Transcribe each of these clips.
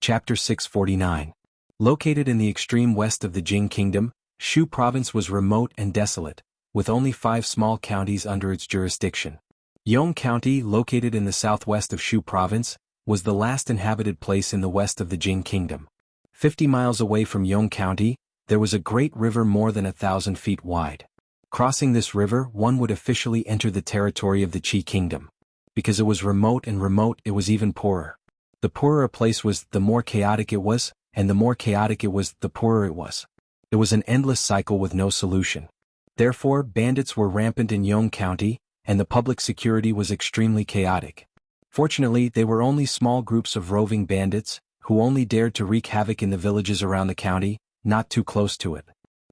Chapter 649. Located in the extreme west of the Jing Kingdom, Shu Province was remote and desolate, with only 5 small counties under its jurisdiction. Yong County, located in the southwest of Shu Province, was the last inhabited place in the west of the Jing Kingdom. 50 miles away from Yong County, there was a great river more than 1,000 feet wide. Crossing this river, one would officially enter the territory of the Qi Kingdom. Because it was remote, it was even poorer. The poorer a place was, the more chaotic it was, and the more chaotic it was, the poorer it was. It was an endless cycle with no solution. Therefore, bandits were rampant in Yong County, and the public security was extremely chaotic. Fortunately, they were only small groups of roving bandits, who only dared to wreak havoc in the villages around the county, not too close to it.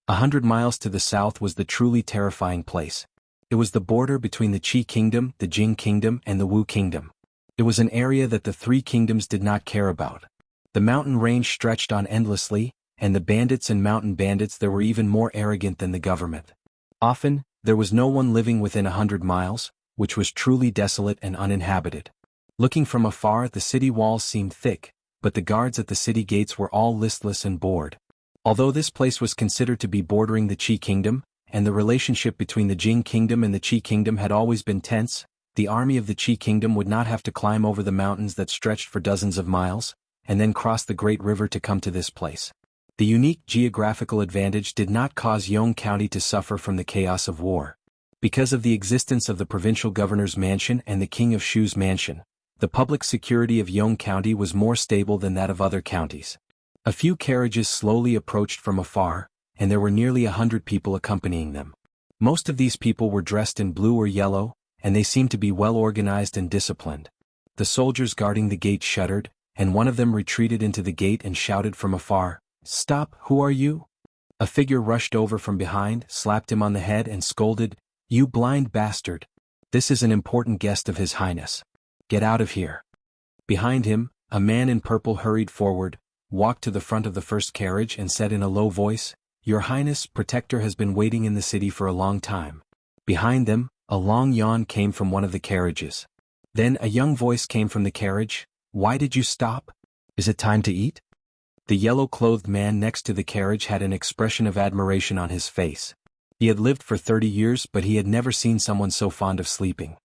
100 miles to the south was the truly terrifying place. It was the border between the Qi Kingdom, the Jing Kingdom, and the Wu Kingdom. It was an area that the 3 kingdoms did not care about. The mountain range stretched on endlessly, and the bandits and mountain bandits there were even more arrogant than the government. Often, there was no one living within 100 miles, which was truly desolate and uninhabited. Looking from afar, the city walls seemed thick, but the guards at the city gates were all listless and bored. Although this place was considered to be bordering the Qi Kingdom, and the relationship between the Jing Kingdom and the Qi Kingdom had always been tense, the army of the Qi Kingdom would not have to climb over the mountains that stretched for dozens of miles, and then cross the great river to come to this place. The unique geographical advantage did not cause Yong County to suffer from the chaos of war. Because of the existence of the provincial governor's mansion and the King of Shu's mansion, the public security of Yong County was more stable than that of other counties. A few carriages slowly approached from afar, and there were nearly 100 people accompanying them. Most of these people were dressed in blue or yellow, and they seemed to be well organized and disciplined. The soldiers guarding the gate shuddered, and one of them retreated into the gate and shouted from afar, "Stop, who are you?" A figure rushed over from behind, slapped him on the head and scolded, "You blind bastard! This is an important guest of His Highness. Get out of here." Behind him, a man in purple hurried forward, walked to the front of the first carriage and said in a low voice, "Your Highness, Protector has been waiting in the city for a long time." Behind them, a long yawn came from one of the carriages. Then a young voice came from the carriage, "Why did you stop? Is it time to eat?" The yellow-clothed man next to the carriage had an expression of admiration on his face. He had lived for 30 years, but he had never seen someone so fond of sleeping.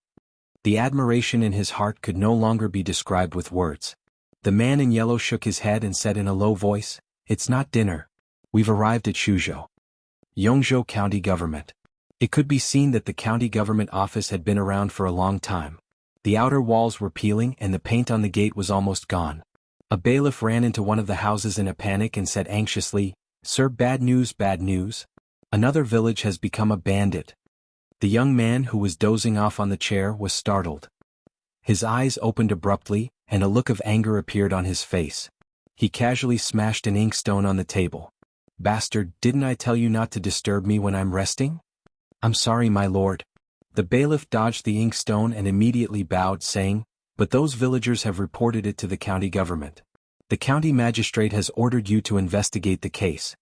The admiration in his heart could no longer be described with words. The man in yellow shook his head and said in a low voice, "It's not dinner. We've arrived at Shuzhou, Yongzhou County Government." It could be seen that the county government office had been around for a long time. The outer walls were peeling and the paint on the gate was almost gone. A bailiff ran into one of the houses in a panic and said anxiously, "Sir, bad news, bad news. Another village has become a bandit." The young man who was dozing off on the chair was startled. His eyes opened abruptly, and a look of anger appeared on his face. He casually smashed an inkstone on the table. "Bastard, didn't I tell you not to disturb me when I'm resting?" "I'm sorry, my lord." The bailiff dodged the inkstone and immediately bowed, saying, "But those villagers have reported it to the county government. The county magistrate has ordered you to investigate the case."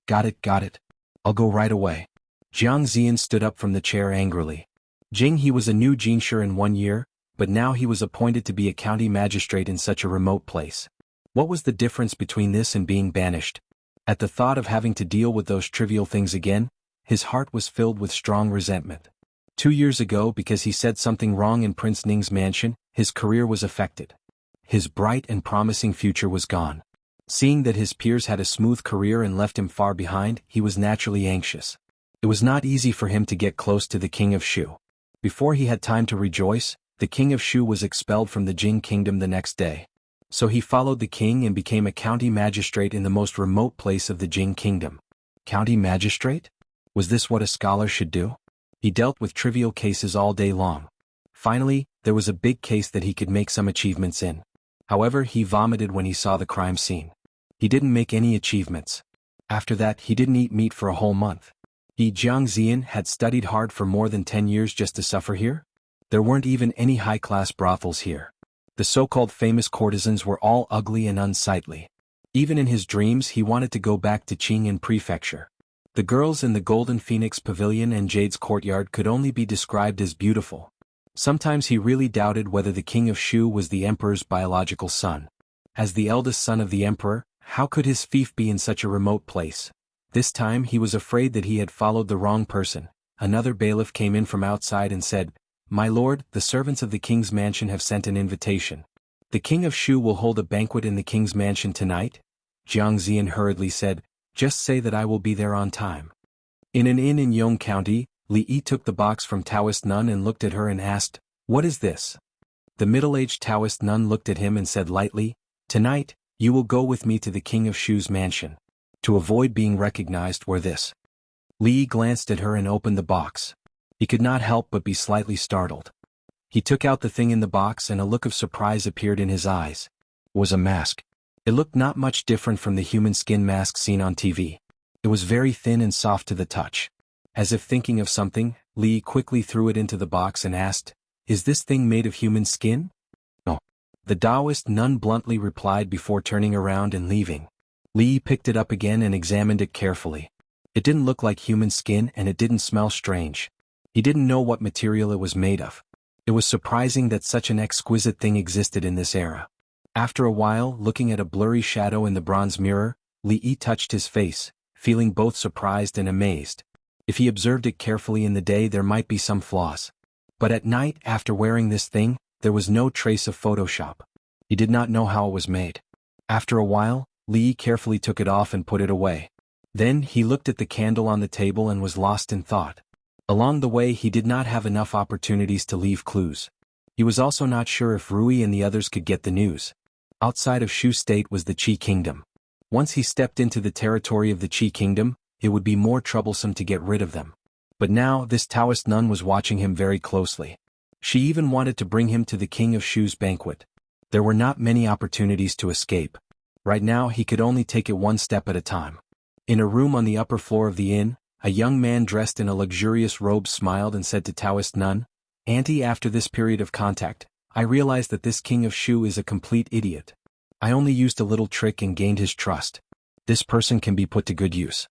Got it. I'll go right away." Jiang Zian stood up from the chair angrily. He was a new jinshi in 1 year, but now he was appointed to be a county magistrate in such a remote place. What was the difference between this and being banished? At the thought of having to deal with those trivial things again, his heart was filled with strong resentment. 2 years ago, because he said something wrong in Prince Ning's mansion, his career was affected. His bright and promising future was gone. Seeing that his peers had a smooth career and left him far behind, he was naturally anxious. It was not easy for him to get close to the King of Shu. Before he had time to rejoice, the King of Shu was expelled from the Jing Kingdom the next day. So he followed the king and became a county magistrate in the most remote place of the Jing Kingdom. County magistrate? Was this what a scholar should do? He dealt with trivial cases all day long. Finally, there was a big case that he could make some achievements in. However, he vomited when he saw the crime scene. He didn't make any achievements. After that, he didn't eat meat for a whole month. Jiang Zian had studied hard for more than 10 years just to suffer here? There weren't even any high-class brothels here. The so-called famous courtesans were all ugly and unsightly. Even in his dreams he wanted to go back to Qing'an Prefecture. The girls in the Golden Phoenix Pavilion and Jade's Courtyard could only be described as beautiful. Sometimes he really doubted whether the King of Shu was the emperor's biological son. As the eldest son of the emperor, how could his fief be in such a remote place? This time he was afraid that he had followed the wrong person. Another bailiff came in from outside and said, "My lord, the servants of the king's mansion have sent an invitation. The king of Shu will hold a banquet in the king's mansion tonight." Jianghu hurriedly said, "Just say that I will be there on time." In an inn in Yong County, Li Yi took the box from Taoist nun and looked at her and asked, "What is this?" The middle-aged Taoist nun looked at him and said lightly, "Tonight, you will go with me to the king of Shu's mansion. To avoid being recognized wear this." Li Yi glanced at her and opened the box. He could not help but be slightly startled. He took out the thing in the box and a look of surprise appeared in his eyes. It was a mask. It looked not much different from the human skin mask seen on TV. It was very thin and soft to the touch. As if thinking of something, Li Yi quickly threw it into the box and asked, "Is this thing made of human skin?" "No." The Taoist nun bluntly replied before turning around and leaving. Li Yi picked it up again and examined it carefully. It didn't look like human skin and it didn't smell strange. He didn't know what material it was made of. It was surprising that such an exquisite thing existed in this era. After a while, looking at a blurry shadow in the bronze mirror, Li Yi touched his face, feeling both surprised and amazed. If he observed it carefully in the day there might be some flaws. But at night, after wearing this thing, there was no trace of Photoshop. He did not know how it was made. After a while, Li Yi carefully took it off and put it away. Then he looked at the candle on the table and was lost in thought. Along the way he did not have enough opportunities to leave clues. He was also not sure if Rui and the others could get the news. Outside of Shu State was the Qi Kingdom. Once he stepped into the territory of the Qi Kingdom, it would be more troublesome to get rid of them. But now this Taoist nun was watching him very closely. She even wanted to bring him to the king of Shu's banquet. There were not many opportunities to escape. Right now he could only take it one step at a time. In a room on the upper floor of the inn, a young man dressed in a luxurious robe smiled and said to Taoist nun, "Auntie, after this period of contact, I realized that this king of Shu is a complete idiot. I only used a little trick and gained his trust. This person can be put to good use.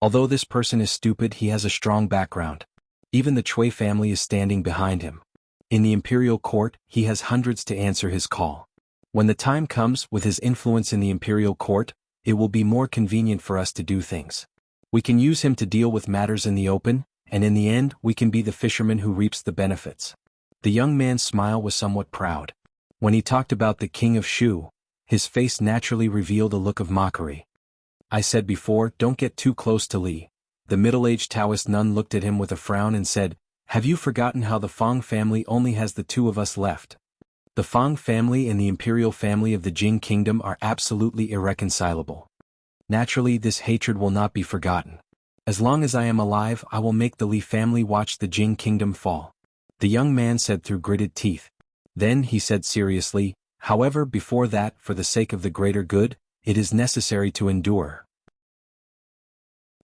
Although this person is stupid, he has a strong background. Even the Chui family is standing behind him. In the imperial court, he has hundreds to answer his call. When the time comes, with his influence in the imperial court, it will be more convenient for us to do things. We can use him to deal with matters in the open, and in the end we can be the fisherman who reaps the benefits." The young man's smile was somewhat proud. When he talked about the king of Shu, his face naturally revealed a look of mockery. "I said before, don't get too close to Li." The middle-aged Taoist nun looked at him with a frown and said, "Have you forgotten how the Fang family only has the two of us left? The Fang family and the imperial family of the Jing kingdom are absolutely irreconcilable. Naturally this hatred will not be forgotten. As long as I am alive I will make the Li family watch the Jing kingdom fall." The young man said through gritted teeth. Then he said seriously, "However, before that, for the sake of the greater good, it is necessary to endure."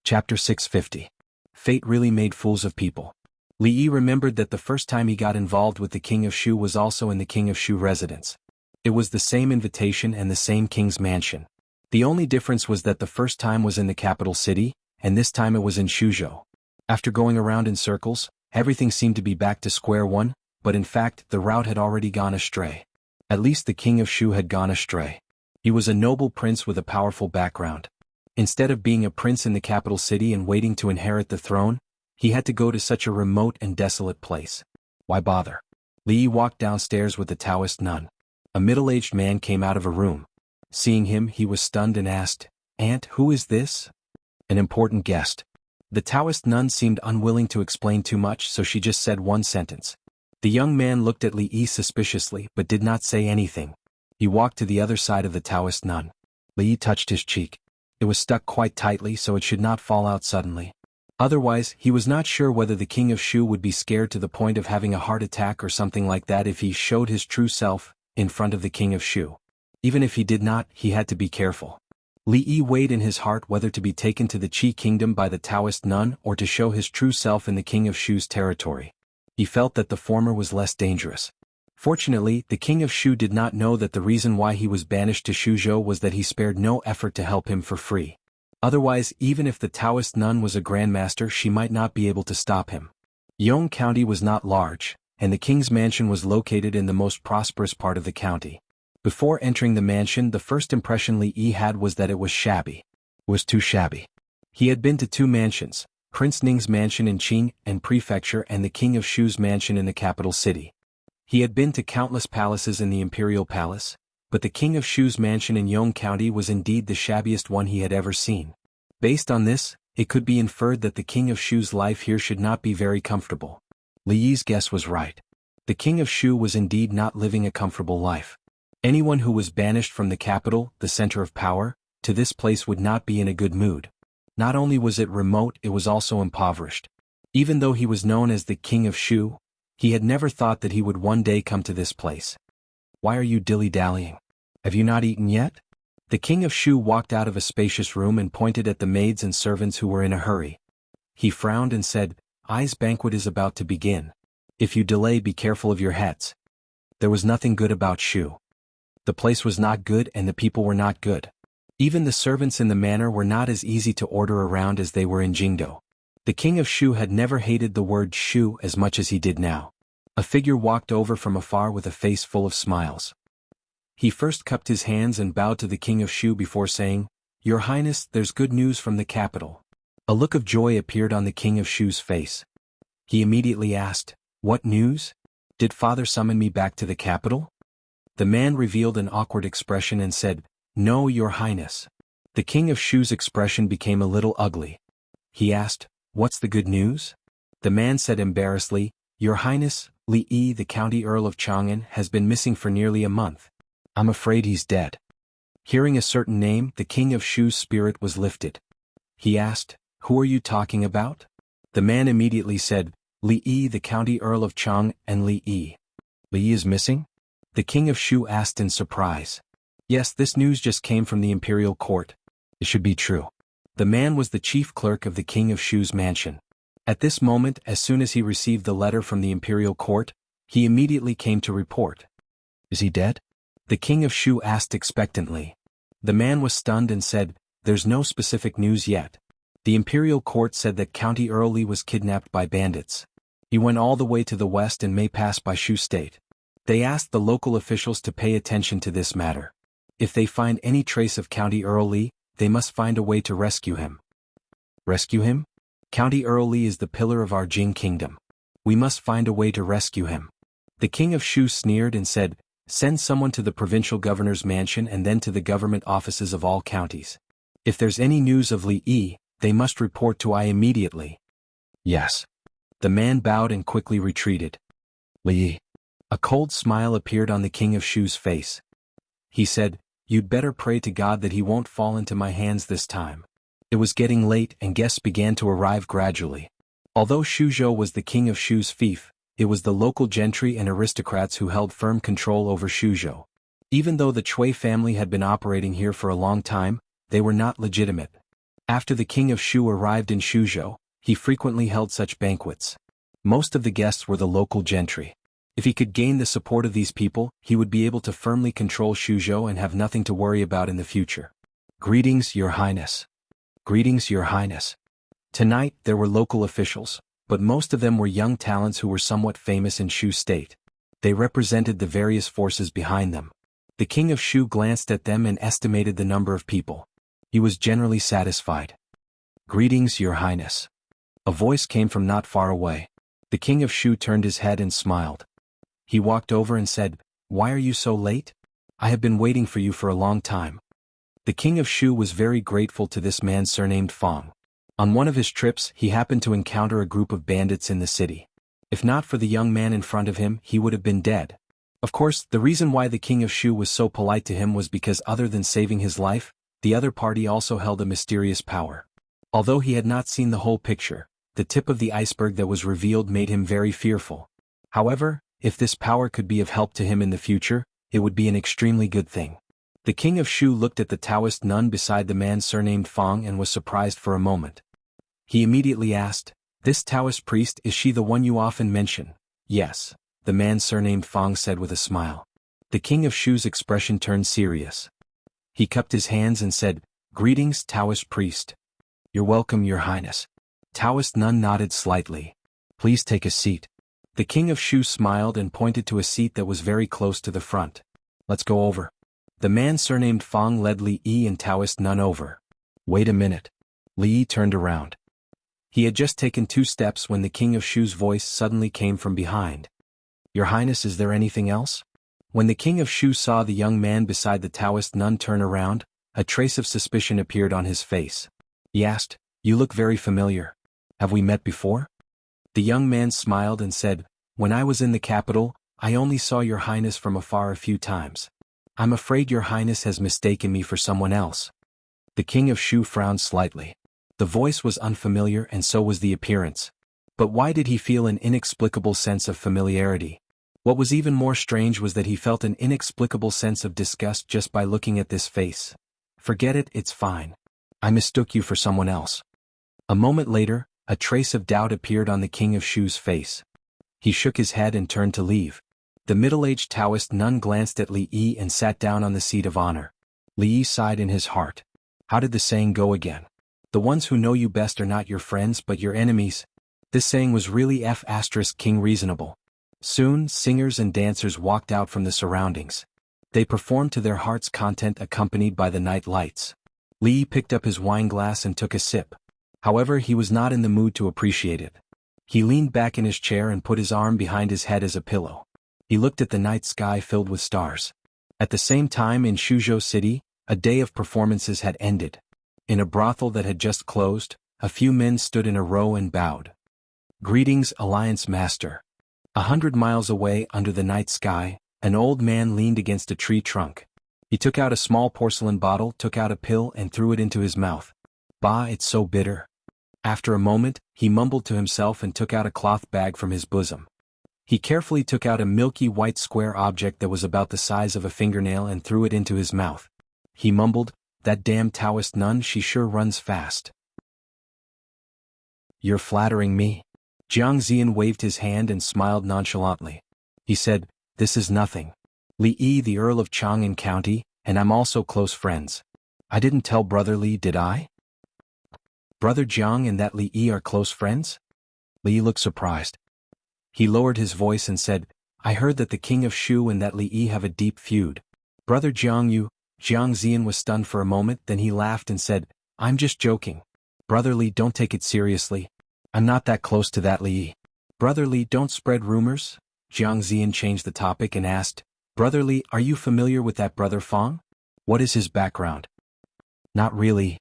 Chapter 650. Fate really made fools of people. Li Yi remembered that the first time he got involved with the king of Shu was also in the king of Shu residence. It was the same invitation and the same king's mansion. The only difference was that the first time was in the capital city, and this time it was in Shuzhou. After going around in circles, everything seemed to be back to square one, but in fact the route had already gone astray. At least the king of Shu had gone astray. He was a noble prince with a powerful background. Instead of being a prince in the capital city and waiting to inherit the throne, he had to go to such a remote and desolate place. Why bother? Li Yi walked downstairs with the Taoist nun. A middle-aged man came out of a room. Seeing him, he was stunned and asked, "Aunt, who is this?" "An important guest." The Taoist nun seemed unwilling to explain too much, so she just said one sentence. The young man looked at Li Yi suspiciously but did not say anything. He walked to the other side of the Taoist nun. Li Yi touched his cheek. It was stuck quite tightly so it should not fall out suddenly. Otherwise, he was not sure whether the king of Shu would be scared to the point of having a heart attack or something like that if he showed his true self in front of the king of Shu. Even if he did not, he had to be careful. Li Yi weighed in his heart whether to be taken to the Qi kingdom by the Taoist nun or to show his true self in the king of Shu's territory. He felt that the former was less dangerous. Fortunately, the king of Shu did not know that the reason why he was banished to Shuzhou was that he spared no effort to help him for free. Otherwise, even if the Taoist nun was a grandmaster, she might not be able to stop him. Yong County was not large, and the king's mansion was located in the most prosperous part of the county. Before entering the mansion, the first impression Li Yi had was that it was shabby. It was too shabby. He had been to two mansions, Prince Ning's mansion in Qing and Prefecture and the King of Shu's mansion in the capital city. He had been to countless palaces in the Imperial Palace, but the King of Shu's mansion in Yong County was indeed the shabbiest one he had ever seen. Based on this, it could be inferred that the King of Shu's life here should not be very comfortable. Li Yi's guess was right. The King of Shu was indeed not living a comfortable life. Anyone who was banished from the capital, the center of power, to this place would not be in a good mood. Not only was it remote, it was also impoverished. Even though he was known as the King of Shu, he had never thought that he would one day come to this place. Why are you dilly-dallying? Have you not eaten yet? The King of Shu walked out of a spacious room and pointed at the maids and servants who were in a hurry. He frowned and said, "I's banquet is about to begin. If you delay, be careful of your heads." There was nothing good about Shu. The place was not good and the people were not good. Even the servants in the manor were not as easy to order around as they were in Jingdo. The King of Shu had never hated the word Shu as much as he did now. A figure walked over from afar with a face full of smiles. He first cupped his hands and bowed to the King of Shu before saying, "Your Highness, there's good news from the capital." A look of joy appeared on the King of Shu's face. He immediately asked, "What news? Did Father summon me back to the capital?" The man revealed an awkward expression and said, "No, Your Highness." The King of Shu's expression became a little ugly. He asked, "What's the good news?" The man said embarrassedly, "Your Highness, Li Yi, the County Earl of Chang'an, has been missing for nearly a month. I'm afraid he's dead." Hearing a certain name, the King of Shu's spirit was lifted. He asked, "Who are you talking about?" The man immediately said, "Li Yi, the County Earl of Chang, and Li Yi." "Li Yi is missing?" The King of Shu asked in surprise. "Yes, this news just came from the imperial court. It should be true." The man was the chief clerk of the King of Shu's mansion. At this moment, as soon as he received the letter from the imperial court, he immediately came to report. "Is he dead?" The King of Shu asked expectantly. The man was stunned and said, "There's no specific news yet. The imperial court said that County Earl Li was kidnapped by bandits. He went all the way to the west and may pass by Shu State. They asked the local officials to pay attention to this matter. If they find any trace of County Earl Li, they must find a way to rescue him." "Rescue him? County Earl Li is the pillar of our Jing kingdom. We must find a way to rescue him." The King of Shu sneered and said, "Send someone to the provincial governor's mansion and then to the government offices of all counties. If there's any news of Li Yi, they must report to I immediately." "Yes." The man bowed and quickly retreated. "Li Yi." A cold smile appeared on the King of Shu's face. He said, "You'd better pray to God that he won't fall into my hands this time." It was getting late and guests began to arrive gradually. Although Shuzhou was the King of Shu's fief, it was the local gentry and aristocrats who held firm control over Shuzhou. Even though the Chui family had been operating here for a long time, they were not legitimate. After the King of Shu arrived in Shuzhou, he frequently held such banquets. Most of the guests were the local gentry. If he could gain the support of these people, he would be able to firmly control Shuzhou and have nothing to worry about in the future. "Greetings, Your Highness." "Greetings, Your Highness." Tonight, there were local officials, but most of them were young talents who were somewhat famous in Shu State. They represented the various forces behind them. The King of Shu glanced at them and estimated the number of people. He was generally satisfied. "Greetings, Your Highness." A voice came from not far away. The King of Shu turned his head and smiled. He walked over and said, "Why are you so late? I have been waiting for you for a long time." The King of Shu was very grateful to this man surnamed Fong. On one of his trips, he happened to encounter a group of bandits in the city. If not for the young man in front of him, he would have been dead. Of course, the reason why the King of Shu was so polite to him was because other than saving his life, the other party also held a mysterious power. Although he had not seen the whole picture, the tip of the iceberg that was revealed made him very fearful. However, if this power could be of help to him in the future, it would be an extremely good thing. The King of Shu looked at the Taoist nun beside the man surnamed Fong and was surprised for a moment. He immediately asked, "This Taoist priest, is she the one you often mention?" "Yes," the man surnamed Fong said with a smile. The King of Shu's expression turned serious. He cupped his hands and said, "Greetings, Taoist priest." "You're welcome, Your Highness." Taoist nun nodded slightly. "Please take a seat." The King of Shu smiled and pointed to a seat that was very close to the front. "Let's go over." The man surnamed Fong led Li Yi and Taoist nun over. Wait a minute. Li Yi turned around. He had just taken 2 steps when the King of Shu's voice suddenly came from behind. Your Highness, is there anything else? When the King of Shu saw the young man beside the Taoist nun turn around, a trace of suspicion appeared on his face. He asked, You look very familiar. Have we met before? The young man smiled and said, When I was in the capital, I only saw your Highness from afar a few times. I'm afraid your Highness has mistaken me for someone else. The King of Shu frowned slightly. The voice was unfamiliar and so was the appearance. But why did he feel an inexplicable sense of familiarity? What was even more strange was that he felt an inexplicable sense of disgust just by looking at this face. Forget it, it's fine. I mistook you for someone else. A moment later, a trace of doubt appeared on the King of Shu's face. He shook his head and turned to leave. The middle-aged Taoist nun glanced at Li Yi and sat down on the seat of honor. Li Yi sighed in his heart. How did the saying go again? The ones who know you best are not your friends but your enemies. This saying was really King reasonable. Soon, singers and dancers walked out from the surroundings. They performed to their heart's content accompanied by the night lights. Li Yi picked up his wine glass and took a sip. However, he was not in the mood to appreciate it. He leaned back in his chair and put his arm behind his head as a pillow. He looked at the night sky filled with stars. At the same time in Shuzhou City, a day of performances had ended. In a brothel that had just closed, a few men stood in a row and bowed. Greetings, Alliance Master. 100 miles away under the night sky, an old man leaned against a tree trunk. He took out a small porcelain bottle, took out a pill and threw it into his mouth. Bah, it's so bitter. After a moment, he mumbled to himself and took out a cloth bag from his bosom. He carefully took out a milky white square object that was about the size of a fingernail and threw it into his mouth. He mumbled, That damn Taoist nun, she sure runs fast. You're flattering me. Jiangxian waved his hand and smiled nonchalantly. He said, This is nothing. Li Yi, the Earl of Chang'an County, and I'm also close friends. I didn't tell Brother Li, did I? Brother Jiang and that Li Yi are close friends? Li looked surprised. He lowered his voice and said, I heard that the King of Shu and that Li Yi have a deep feud. Brother Jianghu. Jiangxian was stunned for a moment, then he laughed and said, I'm just joking. Brother Li, don't take it seriously. I'm not that close to that Li Yi. Brother Li, don't spread rumors. Jiangxian changed the topic and asked, Brother Li, are you familiar with that Brother Fong? What is his background? Not really.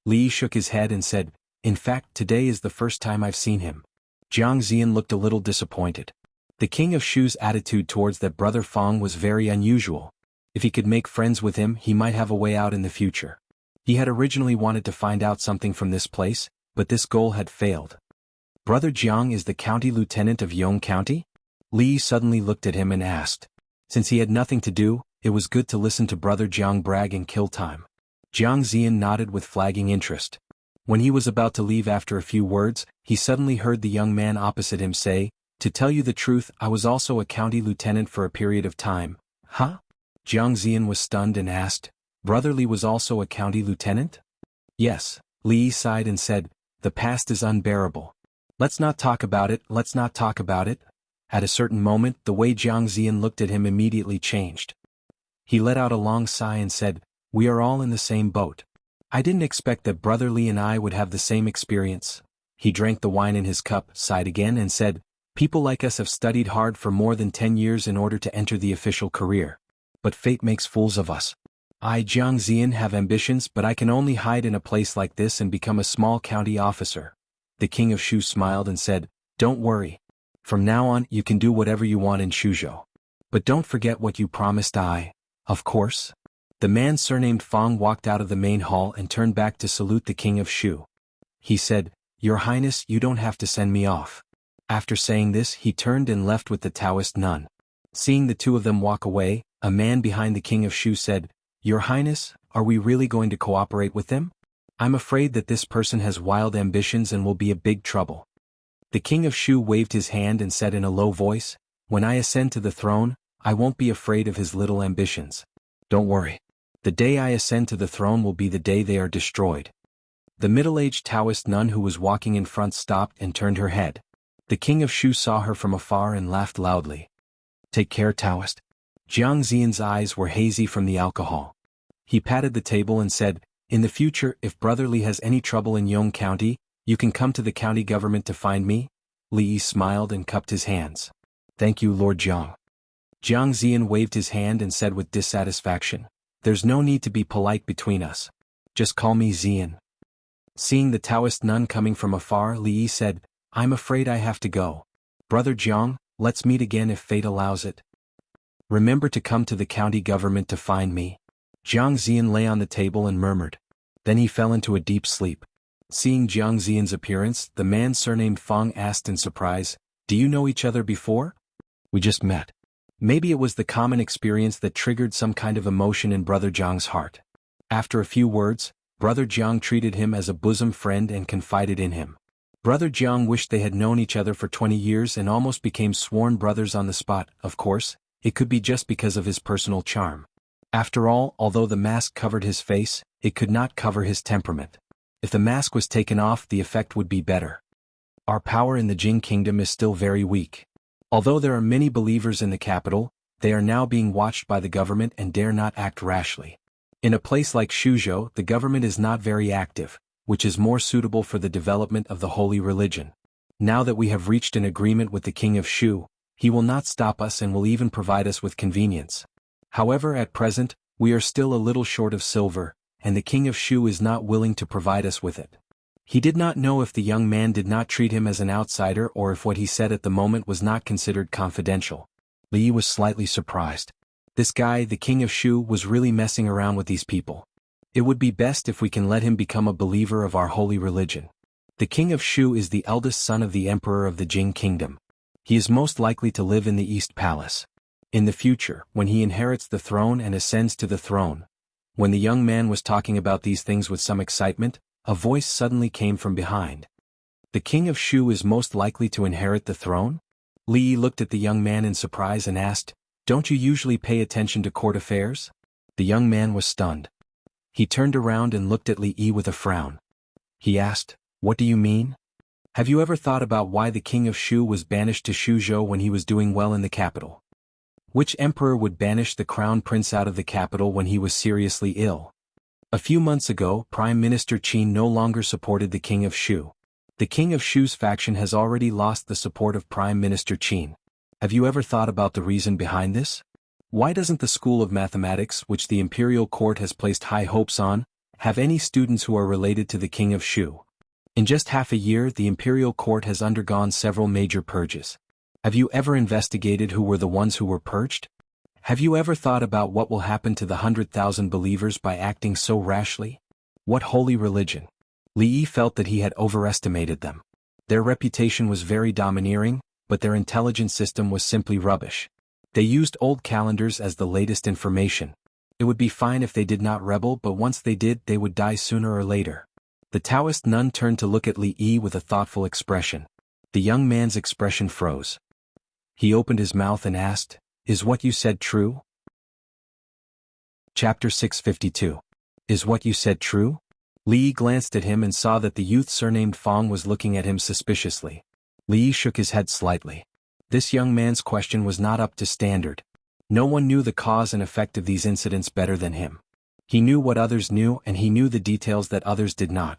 Li shook his head and said, In fact, today is the first time I've seen him. Jiangxian looked a little disappointed. The King of Shu's attitude towards that Brother Fong was very unusual. If he could make friends with him, he might have a way out in the future. He had originally wanted to find out something from this place, but this goal had failed. Brother Jiang is the county lieutenant of Yong County? Li suddenly looked at him and asked. Since he had nothing to do, it was good to listen to Brother Jiang brag and kill time. Jiangxian nodded with flagging interest. When he was about to leave after a few words, he suddenly heard the young man opposite him say, To tell you the truth, I was also a county lieutenant for a period of time. Huh? Jiangxian was stunned and asked, Brother Li was also a county lieutenant? Yes, Li sighed and said, The past is unbearable. Let's not talk about it, let's not talk about it. At a certain moment, the way Jiangxian looked at him immediately changed. He let out a long sigh and said, We are all in the same boat. I didn't expect that Brother Li and I would have the same experience. He drank the wine in his cup, sighed again and said, People like us have studied hard for more than 10 years in order to enter the official career. But fate makes fools of us. I, Jiangxian, have ambitions, but I can only hide in a place like this and become a small county officer. The King of Shu smiled and said, Don't worry. From now on, you can do whatever you want in Shuzhou. But don't forget what you promised I. Of course. The man surnamed Fong walked out of the main hall and turned back to salute the King of Shu. He said, Your Highness, you don't have to send me off. After saying this, he turned and left with the Taoist nun. Seeing the two of them walk away, a man behind the King of Shu said, Your Highness, are we really going to cooperate with them? I'm afraid that this person has wild ambitions and will be a big trouble. The King of Shu waved his hand and said in a low voice, When I ascend to the throne, I won't be afraid of his little ambitions. Don't worry. The day I ascend to the throne will be the day they are destroyed. The middle-aged Taoist nun who was walking in front stopped and turned her head. The King of Shu saw her from afar and laughed loudly. Take care, Taoist. Jiang Zian's eyes were hazy from the alcohol. He patted the table and said, "In the future, if Brother Li has any trouble in Yong County, you can come to the county government to find me." Li Yi smiled and cupped his hands. "Thank you, Lord Jiang." Jiang Zian waved his hand and said with dissatisfaction, "There's no need to be polite between us. Just call me Zian." Seeing the Taoist nun coming from afar, Li Yi said, "I'm afraid I have to go. Brother Jiang, let's meet again if fate allows it. Remember to come to the county government to find me." Jiang Zian lay on the table and murmured. Then he fell into a deep sleep. Seeing Jiang Zian's appearance, the man surnamed Fang asked in surprise, "Do you know each other before?" "We just met." Maybe it was the common experience that triggered some kind of emotion in Brother Jiang's heart. After a few words, Brother Jiang treated him as a bosom friend and confided in him. Brother Jiang wished they had known each other for 20 years and almost became sworn brothers on the spot. Of course, it could be just because of his personal charm. After all, although the mask covered his face, it could not cover his temperament. If the mask was taken off, the effect would be better. Our power in the Jing Kingdom is still very weak. Although there are many believers in the capital, they are now being watched by the government and dare not act rashly. In a place like Shuzhou, the government is not very active, which is more suitable for the development of the holy religion. Now that we have reached an agreement with the king of Shu, he will not stop us and will even provide us with convenience. However, at present, we are still a little short of silver, and the king of Shu is not willing to provide us with it. He did not know if the young man did not treat him as an outsider or if what he said at the moment was not considered confidential. Li Yi was slightly surprised. This guy, the king of Shu, was really messing around with these people. It would be best if we can let him become a believer of our holy religion. The king of Shu is the eldest son of the emperor of the Jing Kingdom. He is most likely to live in the East Palace. In the future, when he inherits the throne and ascends to the throne. When the young man was talking about these things with some excitement, a voice suddenly came from behind. "The king of Shu is most likely to inherit the throne?" Li Yi looked at the young man in surprise and asked, "Don't you usually pay attention to court affairs?" The young man was stunned. He turned around and looked at Li Yi with a frown. He asked, "What do you mean? Have you ever thought about why the king of Shu was banished to Shuzhou when he was doing well in the capital? Which emperor would banish the crown prince out of the capital when he was seriously ill? A few months ago, Prime Minister Qin no longer supported the king of Shu. The king of Shu's faction has already lost the support of Prime Minister Qin. Have you ever thought about the reason behind this? Why doesn't the School of Mathematics, which the imperial court has placed high hopes on, have any students who are related to the king of Shu? In just half a year, the imperial court has undergone several major purges. Have you ever investigated who were the ones who were purged? Have you ever thought about what will happen to the 100,000 believers by acting so rashly? What holy religion? Li Yi felt that he had overestimated them. Their reputation was very domineering, but their intelligence system was simply rubbish. They used old calendars as the latest information. It would be fine if they did not rebel, but once they did, they would die sooner or later. The Taoist nun turned to look at Li Yi with a thoughtful expression. The young man's expression froze. He opened his mouth and asked, "Is what you said true?" Chapter 652. Is what you said true? Li Yi glanced at him and saw that the youth surnamed Fang was looking at him suspiciously. Li Yi shook his head slightly. This young man's question was not up to standard. No one knew the cause and effect of these incidents better than him. He knew what others knew and he knew the details that others did not.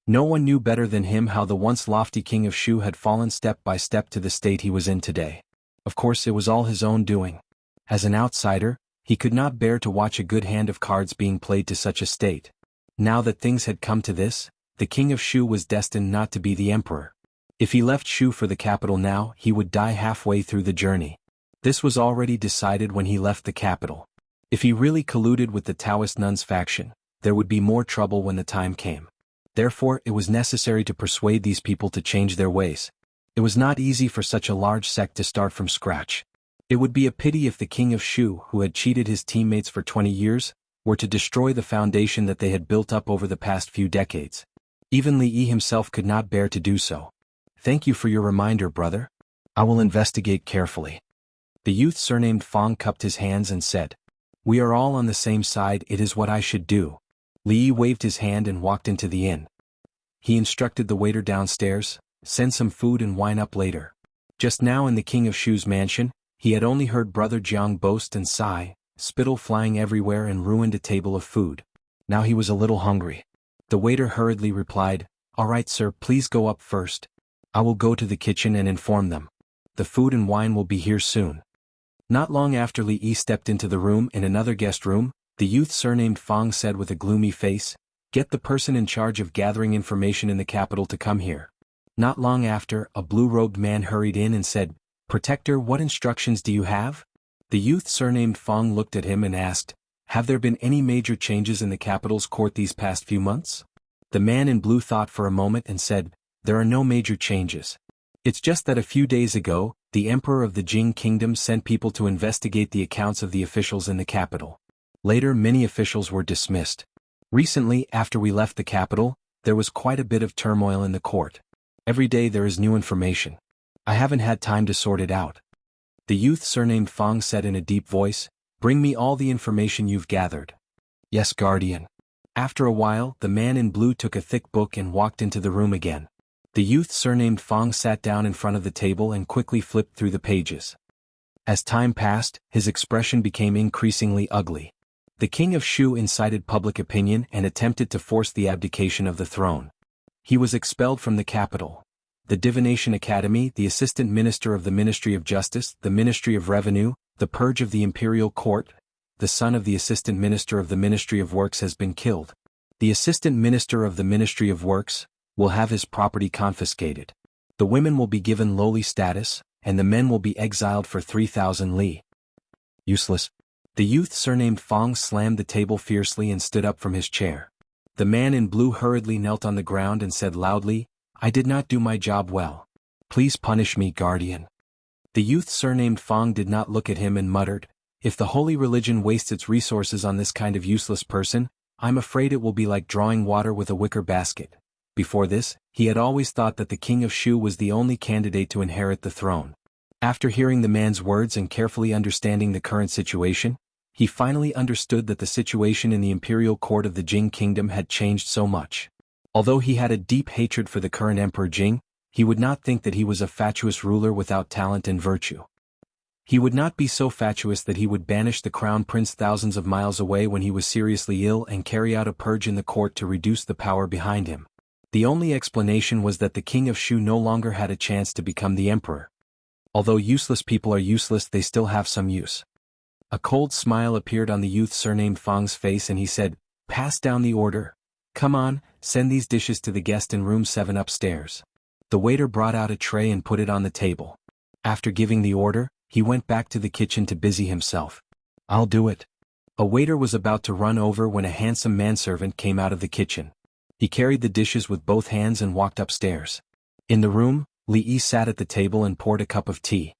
No one knew better than him how the once lofty king of Shu had fallen step by step to the state he was in today. Of course, it was all his own doing. As an outsider, he could not bear to watch a good hand of cards being played to such a state. Now that things had come to this, the king of Shu was destined not to be the emperor. If he left Shu for the capital now, he would die halfway through the journey. This was already decided when he left the capital. If he really colluded with the Taoist nuns faction, there would be more trouble when the time came. Therefore, it was necessary to persuade these people to change their ways. It was not easy for such a large sect to start from scratch. It would be a pity if the king of Shu, who had cheated his teammates for 20 years, were to destroy the foundation that they had built up over the past few decades. Even Li Yi himself could not bear to do so. Thank you for your reminder, brother. I will investigate carefully. The youth surnamed Fang cupped his hands and said, "We are all on the same side, it is what I should do." Li Yi waved his hand and walked into the inn. He instructed the waiter downstairs, "Send some food and wine up later." Just now in the king of Shu's mansion, He had only heard Brother Jiang boast and sigh, spittle flying everywhere and ruined a table of food. Now he was a little hungry. The waiter hurriedly replied, "All right, sir, please go up first. I will go to the kitchen and inform them. The food and wine will be here soon." Not long after Li Yi stepped into the room in another guest room, the youth surnamed Fang said with a gloomy face, "Get the person in charge of gathering information in the capital to come here." Not long after, a blue-robed man hurried in and said, "Protector, what instructions do you have?" The youth surnamed Fang looked at him and asked, "Have there been any major changes in the capital's court these past few months?" The man in blue thought for a moment and said, "There are no major changes. It's just that a few days ago, the emperor of the Jing kingdom sent people to investigate the accounts of the officials in the capital. Later, many officials were dismissed. Recently, after we left the capital, there was quite a bit of turmoil in the court. Every day there is new information. I haven't had time to sort it out." The youth surnamed Fang said in a deep voice, "Bring me all the information you've gathered." "Yes, guardian." After a while, the man in blue took a thick book and walked into the room again. The youth surnamed Fang sat down in front of the table and quickly flipped through the pages. As time passed, his expression became increasingly ugly. The king of Shu incited public opinion and attempted to force the abdication of the throne. He was expelled from the capital. The Divination Academy, the assistant minister of the Ministry of Justice, the Ministry of Revenue, the purge of the imperial court, the son of the assistant minister of the Ministry of Works has been killed. The assistant minister of the Ministry of Works will have his property confiscated. The women will be given lowly status, and the men will be exiled for 3,000 li. Useless. The youth surnamed Fang slammed the table fiercely and stood up from his chair. The man in blue hurriedly knelt on the ground and said loudly, "I did not do my job well. Please punish me, guardian." The youth surnamed Fang did not look at him and muttered, "If the holy religion wastes its resources on this kind of useless person, I'm afraid it will be like drawing water with a wicker basket." Before this, he had always thought that the king of Shu was the only candidate to inherit the throne. After hearing the man's words and carefully understanding the current situation, he finally understood that the situation in the imperial court of the Jing kingdom had changed so much. Although he had a deep hatred for the current Emperor Jing, he would not think that he was a fatuous ruler without talent and virtue. He would not be so fatuous that he would banish the crown prince thousands of miles away when he was seriously ill and carry out a purge in the court to reduce the power behind him. The only explanation was that the king of Shu no longer had a chance to become the emperor. Although useless people are useless, they still have some use. A cold smile appeared on the youth surnamed Fang's face and he said, "Pass down the order. Come on, send these dishes to the guest in room 7 upstairs." The waiter brought out a tray and put it on the table. After giving the order, he went back to the kitchen to busy himself. "I'll do it." A waiter was about to run over when a handsome manservant came out of the kitchen. He carried the dishes with both hands and walked upstairs. In the room, Li Yi sat at the table and poured a cup of tea.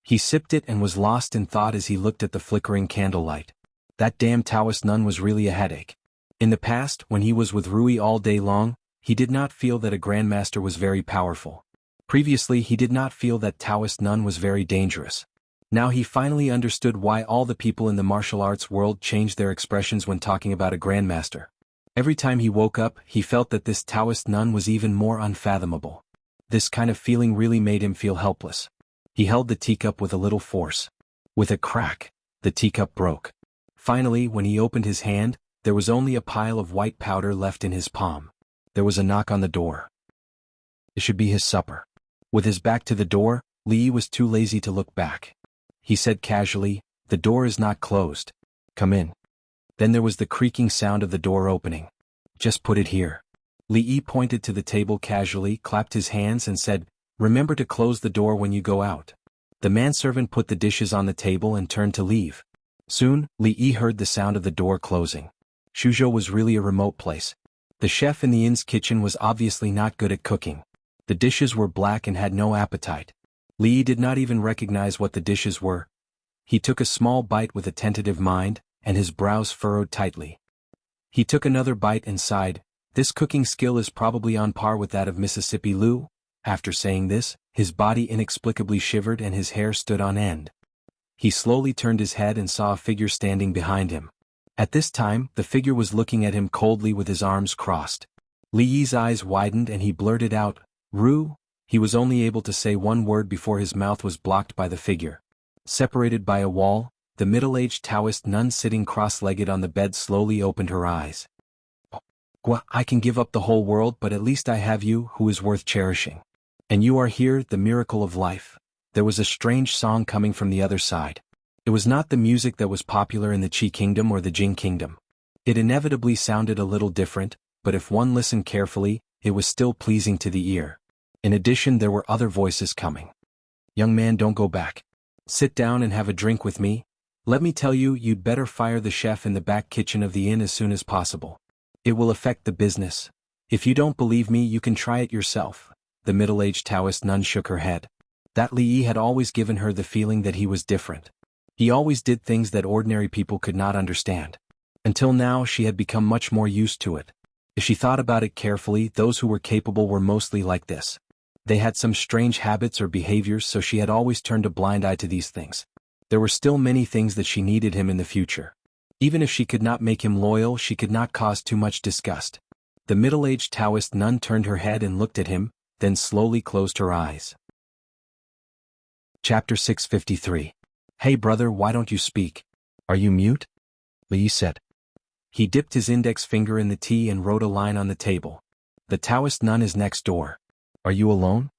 He sipped it and was lost in thought as he looked at the flickering candlelight. That damn Taoist nun was really a headache. In the past, when he was with Rui all day long, he did not feel that a grandmaster was very powerful. Previously he did not feel that Taoist nun was very dangerous. Now he finally understood why all the people in the martial arts world changed their expressions when talking about a grandmaster. Every time he woke up, he felt that this Taoist nun was even more unfathomable. This kind of feeling really made him feel helpless. He held the teacup with a little force. With a crack, the teacup broke. Finally, when he opened his hand, there was only a pile of white powder left in his palm. There was a knock on the door. It should be his supper. With his back to the door, Li Yi was too lazy to look back. He said casually, "The door is not closed. Come in." Then there was the creaking sound of the door opening. "Just put it here." Li Yi pointed to the table casually, clapped his hands and said, "Remember to close the door when you go out." The manservant put the dishes on the table and turned to leave. Soon, Li Yi heard the sound of the door closing. Shuzhou was really a remote place. The chef in the inn's kitchen was obviously not good at cooking. The dishes were black and had no appetite. Li Yi did not even recognize what the dishes were. He took a small bite with a tentative mind, and his brows furrowed tightly. He took another bite and sighed, "This cooking skill is probably on par with that of Mississippi Lu." After saying this, his body inexplicably shivered and his hair stood on end. He slowly turned his head and saw a figure standing behind him. At this time, the figure was looking at him coldly with his arms crossed. Li Yi's eyes widened and he blurted out, "Ru." He was only able to say one word before his mouth was blocked by the figure. Separated by a wall, the middle-aged Taoist nun sitting cross-legged on the bed slowly opened her eyes. "Gua, I can give up the whole world, but at least I have you, who is worth cherishing. And you are here, the miracle of life." There was a strange song coming from the other side. It was not the music that was popular in the Qi kingdom or the Jing kingdom. It inevitably sounded a little different, but if one listened carefully, it was still pleasing to the ear. In addition, there were other voices coming. "Young man, don't go back. Sit down and have a drink with me. Let me tell you, you'd better fire the chef in the back kitchen of the inn as soon as possible. It will affect the business. If you don't believe me, you can try it yourself." The middle-aged Taoist nun shook her head. That Li Yi had always given her the feeling that he was different. He always did things that ordinary people could not understand. Until now, she had become much more used to it. If she thought about it carefully, those who were capable were mostly like this. They had some strange habits or behaviors, so she had always turned a blind eye to these things. There were still many things that she needed him in the future. Even if she could not make him loyal, she could not cause too much disgust. The middle-aged Taoist nun turned her head and looked at him, then slowly closed her eyes. Chapter 653. "Hey brother, why don't you speak? Are you mute?" Li Yi said. He dipped his index finger in the tea and wrote a line on the table. "The Taoist nun is next door. Are you alone?"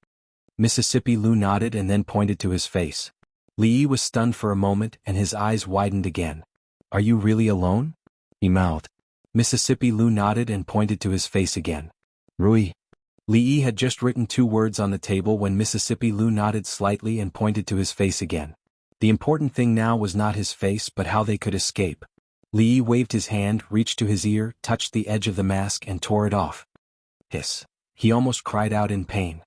Mississippi Lu nodded and then pointed to his face. Li Yi was stunned for a moment and his eyes widened again. "Are you really alone?" he mouthed. Mississippi Lu nodded and pointed to his face again. "Rui." Li Yi had just written 2 words on the table when Mississippi Lu nodded slightly and pointed to his face again. The important thing now was not his face but how they could escape. Li Yi waved his hand, reached to his ear, touched the edge of the mask and tore it off. Hiss. He almost cried out in pain.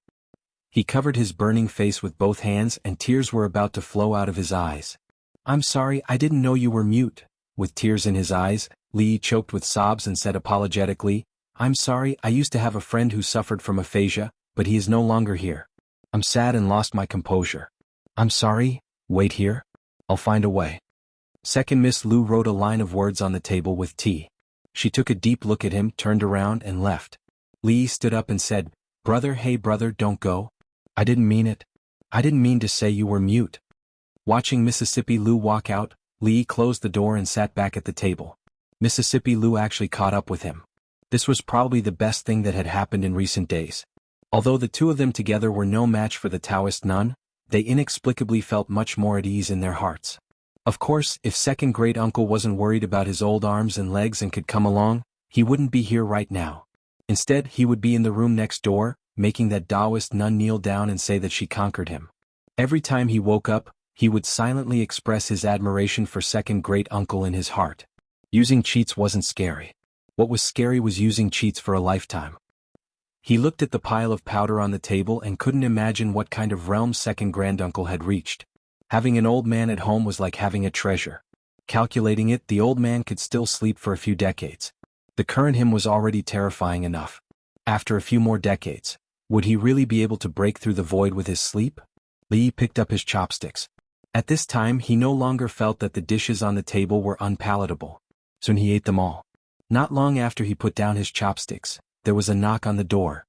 He covered his burning face with both hands and tears were about to flow out of his eyes. "I'm sorry, I didn't know you were mute." With tears in his eyes, Li Yi choked with sobs and said apologetically, "I'm sorry, I used to have a friend who suffered from aphasia, but he is no longer here. I'm sad and lost my composure. I'm sorry, wait here. I'll find a way." Second Miss Lu wrote a line of words on the table with tea. She took a deep look at him, turned around and left. Li Yi stood up and said, "Brother, hey brother, don't go. I didn't mean it. I didn't mean to say you were mute." Watching Mississippi Lu walk out, Li Yi closed the door and sat back at the table. Mississippi Lu actually caught up with him. This was probably the best thing that had happened in recent days. Although the two of them together were no match for the Taoist nun, they inexplicably felt much more at ease in their hearts. Of course, if second great uncle wasn't worried about his old arms and legs and could come along, he wouldn't be here right now. Instead, he would be in the room next door, making that Taoist nun kneel down and say that she conquered him. Every time he woke up, he would silently express his admiration for second great uncle in his heart. Using cheats wasn't scary. What was scary was using cheats for a lifetime. He looked at the pile of powder on the table and couldn't imagine what kind of realm second granduncle had reached. Having an old man at home was like having a treasure. Calculating it, the old man could still sleep for a few decades. The current him was already terrifying enough. After a few more decades, would he really be able to break through the void with his sleep? Li Yi picked up his chopsticks. At this time he no longer felt that the dishes on the table were unpalatable. Soon he ate them all. Not long after he put down his chopsticks, there was a knock on the door.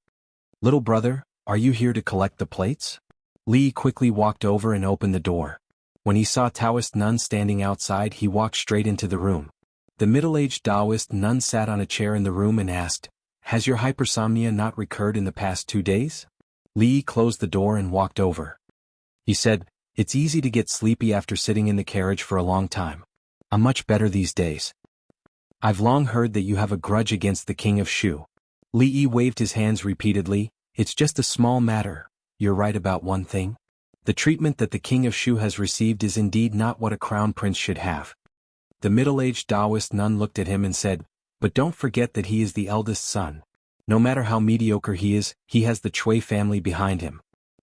"Little brother, are you here to collect the plates?" Li Yi quickly walked over and opened the door. When he saw Taoist nun standing outside, he walked straight into the room. The middle-aged Taoist nun sat on a chair in the room and asked, "Has your hypersomnia not recurred in the past 2 days?" Li Yi closed the door and walked over. He said, "It's easy to get sleepy after sitting in the carriage for a long time. I'm much better these days. I've long heard that you have a grudge against the king of Shu." Li Yi waved his hands repeatedly. "It's just a small matter. You're right about one thing. The treatment that the king of Shu has received is indeed not what a crown prince should have." The middle-aged Taoist nun looked at him and said, "But don't forget that he is the eldest son. No matter how mediocre he is, he has the Chui family behind him.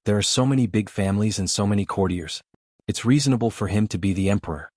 There are so many big families and so many courtiers. It's reasonable for him to be the emperor.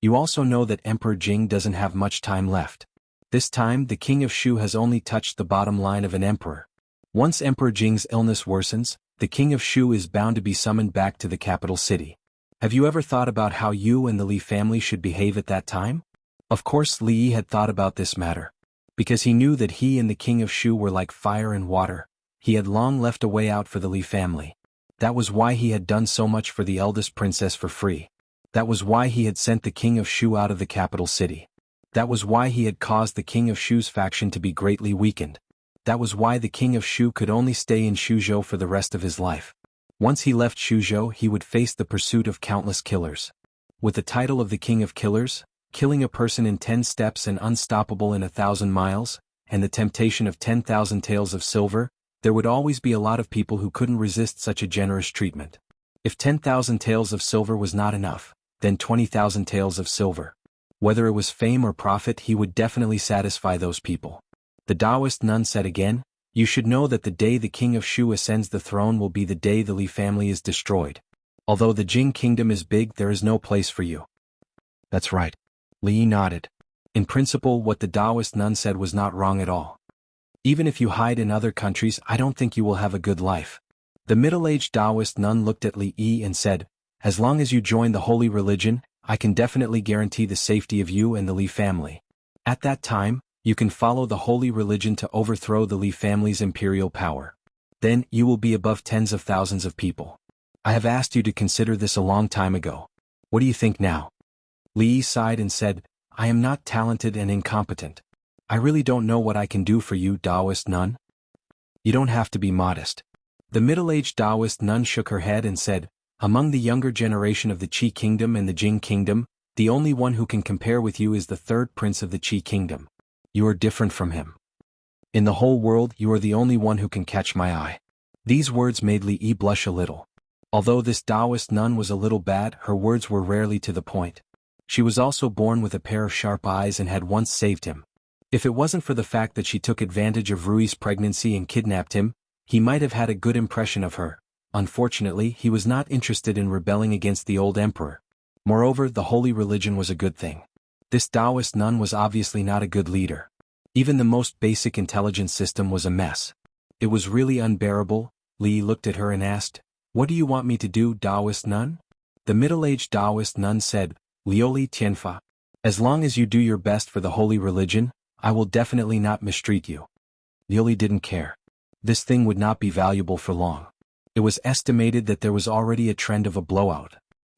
You also know that Emperor Jing doesn't have much time left. This time, the king of Shu has only touched the bottom line of an emperor. Once Emperor Jing's illness worsens, the king of Shu is bound to be summoned back to the capital city. Have you ever thought about how you and the Li family should behave at that time?" Of course Li Yi had thought about this matter. Because he knew that he and the king of Shu were like fire and water, he had long left a way out for the Li family. That was why he had done so much for the eldest princess for free. That was why he had sent the king of Shu out of the capital city. That was why he had caused the king of Shu's faction to be greatly weakened. That was why the king of Shu could only stay in Shuzhou for the rest of his life. Once he left Shuzhou, he would face the pursuit of countless killers. With the title of the king of killers, killing a person in 10 steps and unstoppable in 1,000 miles, and the temptation of 10,000 taels of silver, there would always be a lot of people who couldn't resist such a generous treatment. If 10,000 taels of silver was not enough, then 20,000 taels of silver. Whether it was fame or profit, he would definitely satisfy those people. The Taoist nun said again, "You should know that the day the king of Shu ascends the throne will be the day the Li family is destroyed. Although the Jing kingdom is big, there is no place for you." "That's right." Li nodded. In principle, what the Taoist nun said was not wrong at all. Even if you hide in other countries, I don't think you will have a good life. The middle-aged Taoist nun looked at Li Yi and said, "As long as you join the holy religion, I can definitely guarantee the safety of you and the Li family. At that time, you can follow the holy religion to overthrow the Li family's imperial power. Then, you will be above tens of thousands of people. I have asked you to consider this a long time ago. What do you think now?" Li Yi sighed and said, "I am not talented and incompetent. I really don't know what I can do for you, Taoist nun." "You don't have to be modest." The middle-aged Taoist nun shook her head and said, "Among the younger generation of the Qi kingdom and the Jing kingdom, the only one who can compare with you is the third prince of the Qi kingdom. You are different from him. In the whole world, you are the only one who can catch my eye." These words made Li Yi blush a little. Although this Taoist nun was a little bad, her words were rarely to the point. She was also born with a pair of sharp eyes and had once saved him. If it wasn't for the fact that she took advantage of Rui's pregnancy and kidnapped him, he might have had a good impression of her. Unfortunately, he was not interested in rebelling against the old emperor. Moreover, the holy religion was a good thing. This Taoist nun was obviously not a good leader. Even the most basic intelligence system was a mess. It was really unbearable. Li looked at her and asked, "What do you want me to do, Taoist nun?" The middle-aged Taoist nun said, "Lioli Tianfa. As long as you do your best for the holy religion, I will definitely not mistreat you." Lioli didn't care. This thing would not be valuable for long. It was estimated that there was already a trend of a blowout.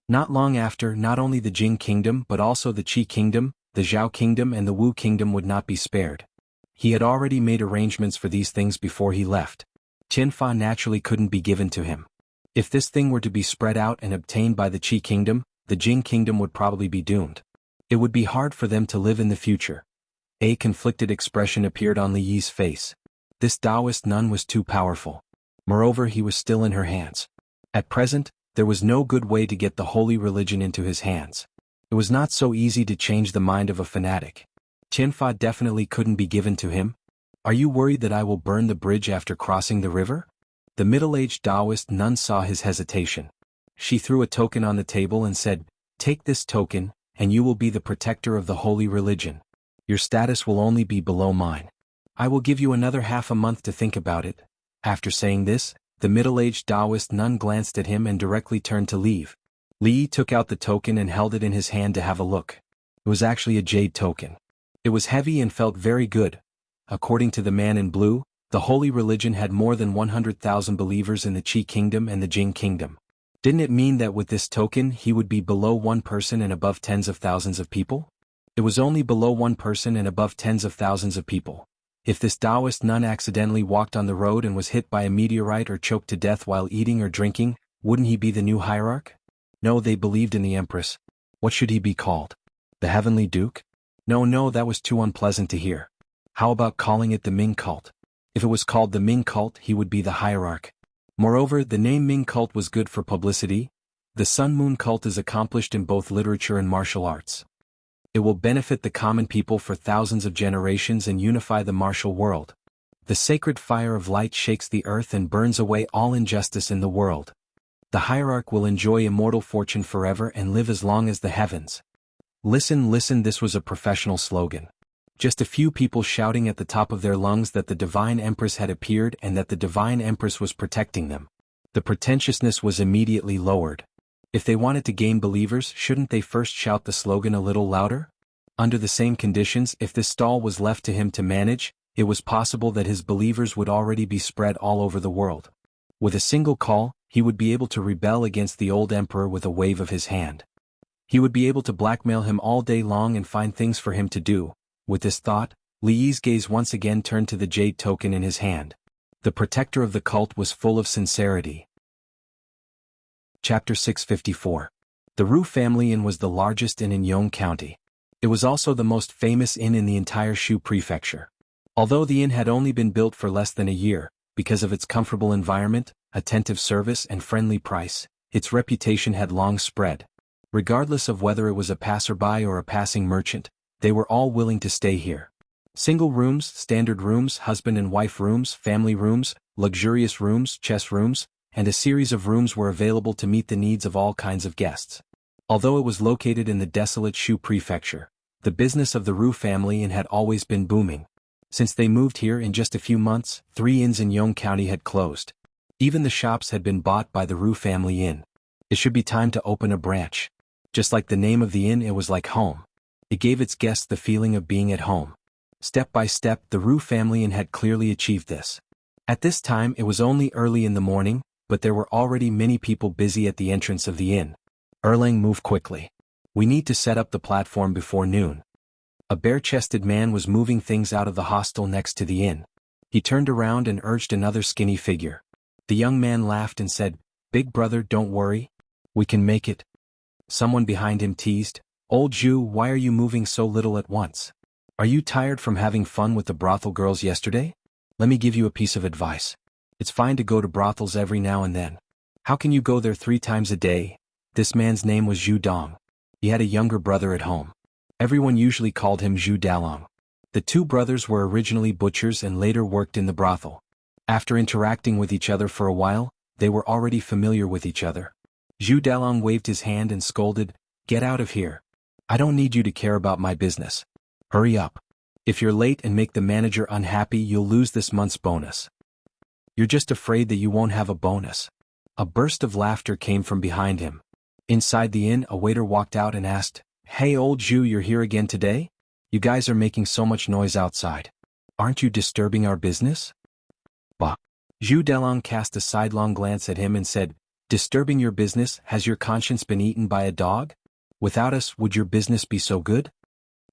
Not long after, not only the Jing kingdom but also the Qi kingdom, the Zhao kingdom and the Wu kingdom would not be spared. He had already made arrangements for these things before he left. Tianfa naturally couldn't be given to him. If this thing were to be spread out and obtained by the Qi kingdom, the Jing kingdom would probably be doomed. It would be hard for them to live in the future. A conflicted expression appeared on Li Yi's face. This Taoist nun was too powerful. Moreover, he was still in her hands. At present, there was no good way to get the holy religion into his hands. It was not so easy to change the mind of a fanatic. Tianfa definitely couldn't be given to him. "Are you worried that I will burn the bridge after crossing the river?" The middle-aged Taoist nun saw his hesitation. She threw a token on the table and said, "Take this token, and you will be the protector of the holy religion. Your status will only be below mine. I will give you another half a month to think about it." After saying this, the middle-aged Taoist nun glanced at him and directly turned to leave. Li Yi took out the token and held it in his hand to have a look. It was actually a jade token. It was heavy and felt very good. According to the man in blue, the holy religion had more than 100,000 believers in the Qi kingdom and the Jing kingdom. Didn't it mean that with this token he would be below one person and above tens of thousands of people? It was only below one person and above tens of thousands of people. If this Taoist nun accidentally walked on the road and was hit by a meteorite or choked to death while eating or drinking, wouldn't he be the new hierarch? No, they believed in the Empress. What should he be called? The Heavenly Duke? No, that was too unpleasant to hear. How about calling it the Ming cult? If it was called the Ming cult, he would be the hierarch. Moreover, the name Ming cult was good for publicity. The Sun Moon cult is accomplished in both literature and martial arts. It will benefit the common people for thousands of generations and unify the martial world. The sacred fire of light shakes the earth and burns away all injustice in the world. The hierarch will enjoy immortal fortune forever and live as long as the heavens. Listen, this was a professional slogan. Just a few people shouting at the top of their lungs that the Divine Empress had appeared and that the Divine Empress was protecting them. The pretentiousness was immediately lowered. If they wanted to gain believers, shouldn't they first shout the slogan a little louder? Under the same conditions, if this stall was left to him to manage, it was possible that his believers would already be spread all over the world. With a single call, he would be able to rebel against the old emperor with a wave of his hand. He would be able to blackmail him all day long and find things for him to do. With this thought, Li Yi's gaze once again turned to the jade token in his hand. The protector of the cult was full of sincerity. Chapter 654. The Ru family inn was the largest inn in Yong County. It was also the most famous inn in the entire Shu prefecture. Although the inn had only been built for less than a year, because of its comfortable environment, attentive service and friendly price, its reputation had long spread. Regardless of whether it was a passerby or a passing merchant, they were all willing to stay here. Single rooms, standard rooms, husband and wife rooms, family rooms, luxurious rooms, chess rooms, and a series of rooms were available to meet the needs of all kinds of guests. Although it was located in the desolate Shu prefecture, the business of the Ru family inn had always been booming. Since they moved here in just a few months, 3 inns in Yong County had closed. Even the shops had been bought by the Ru family inn. It should be time to open a branch. Just like the name of the inn, it was like home. It gave its guests the feeling of being at home. Step by step, the Ru family inn had clearly achieved this. At this time it was only early in the morning, but there were already many people busy at the entrance of the inn. Erlang, move quickly. We need to set up the platform before noon. A bare-chested man was moving things out of the hostel next to the inn. He turned around and urged another skinny figure. The young man laughed and said, "Big brother, don't worry. We can make it." Someone behind him teased, "Old Zhu, why are you moving so little at once? Are you tired from having fun with the brothel girls yesterday? Let me give you a piece of advice. It's fine to go to brothels every now and then. How can you go there 3 times a day?" This man's name was Zhu Dong. He had a younger brother at home. Everyone usually called him Zhu Dalong. The 2 brothers were originally butchers and later worked in the brothel. After interacting with each other for a while, they were already familiar with each other. Zhu Dalong waved his hand and scolded, "Get out of here. I don't need you to care about my business. Hurry up. If you're late and make the manager unhappy, you'll lose this month's bonus." "You're just afraid that you won't have a bonus." A burst of laughter came from behind him. Inside the inn, a waiter walked out and asked, "Hey old Zhu, you're here again today? You guys are making so much noise outside. Aren't you disturbing our business?" Bah. Zhu Dalong cast a sidelong glance at him and said, "Disturbing your business? Has your conscience been eaten by a dog? Without us, would your business be so good?"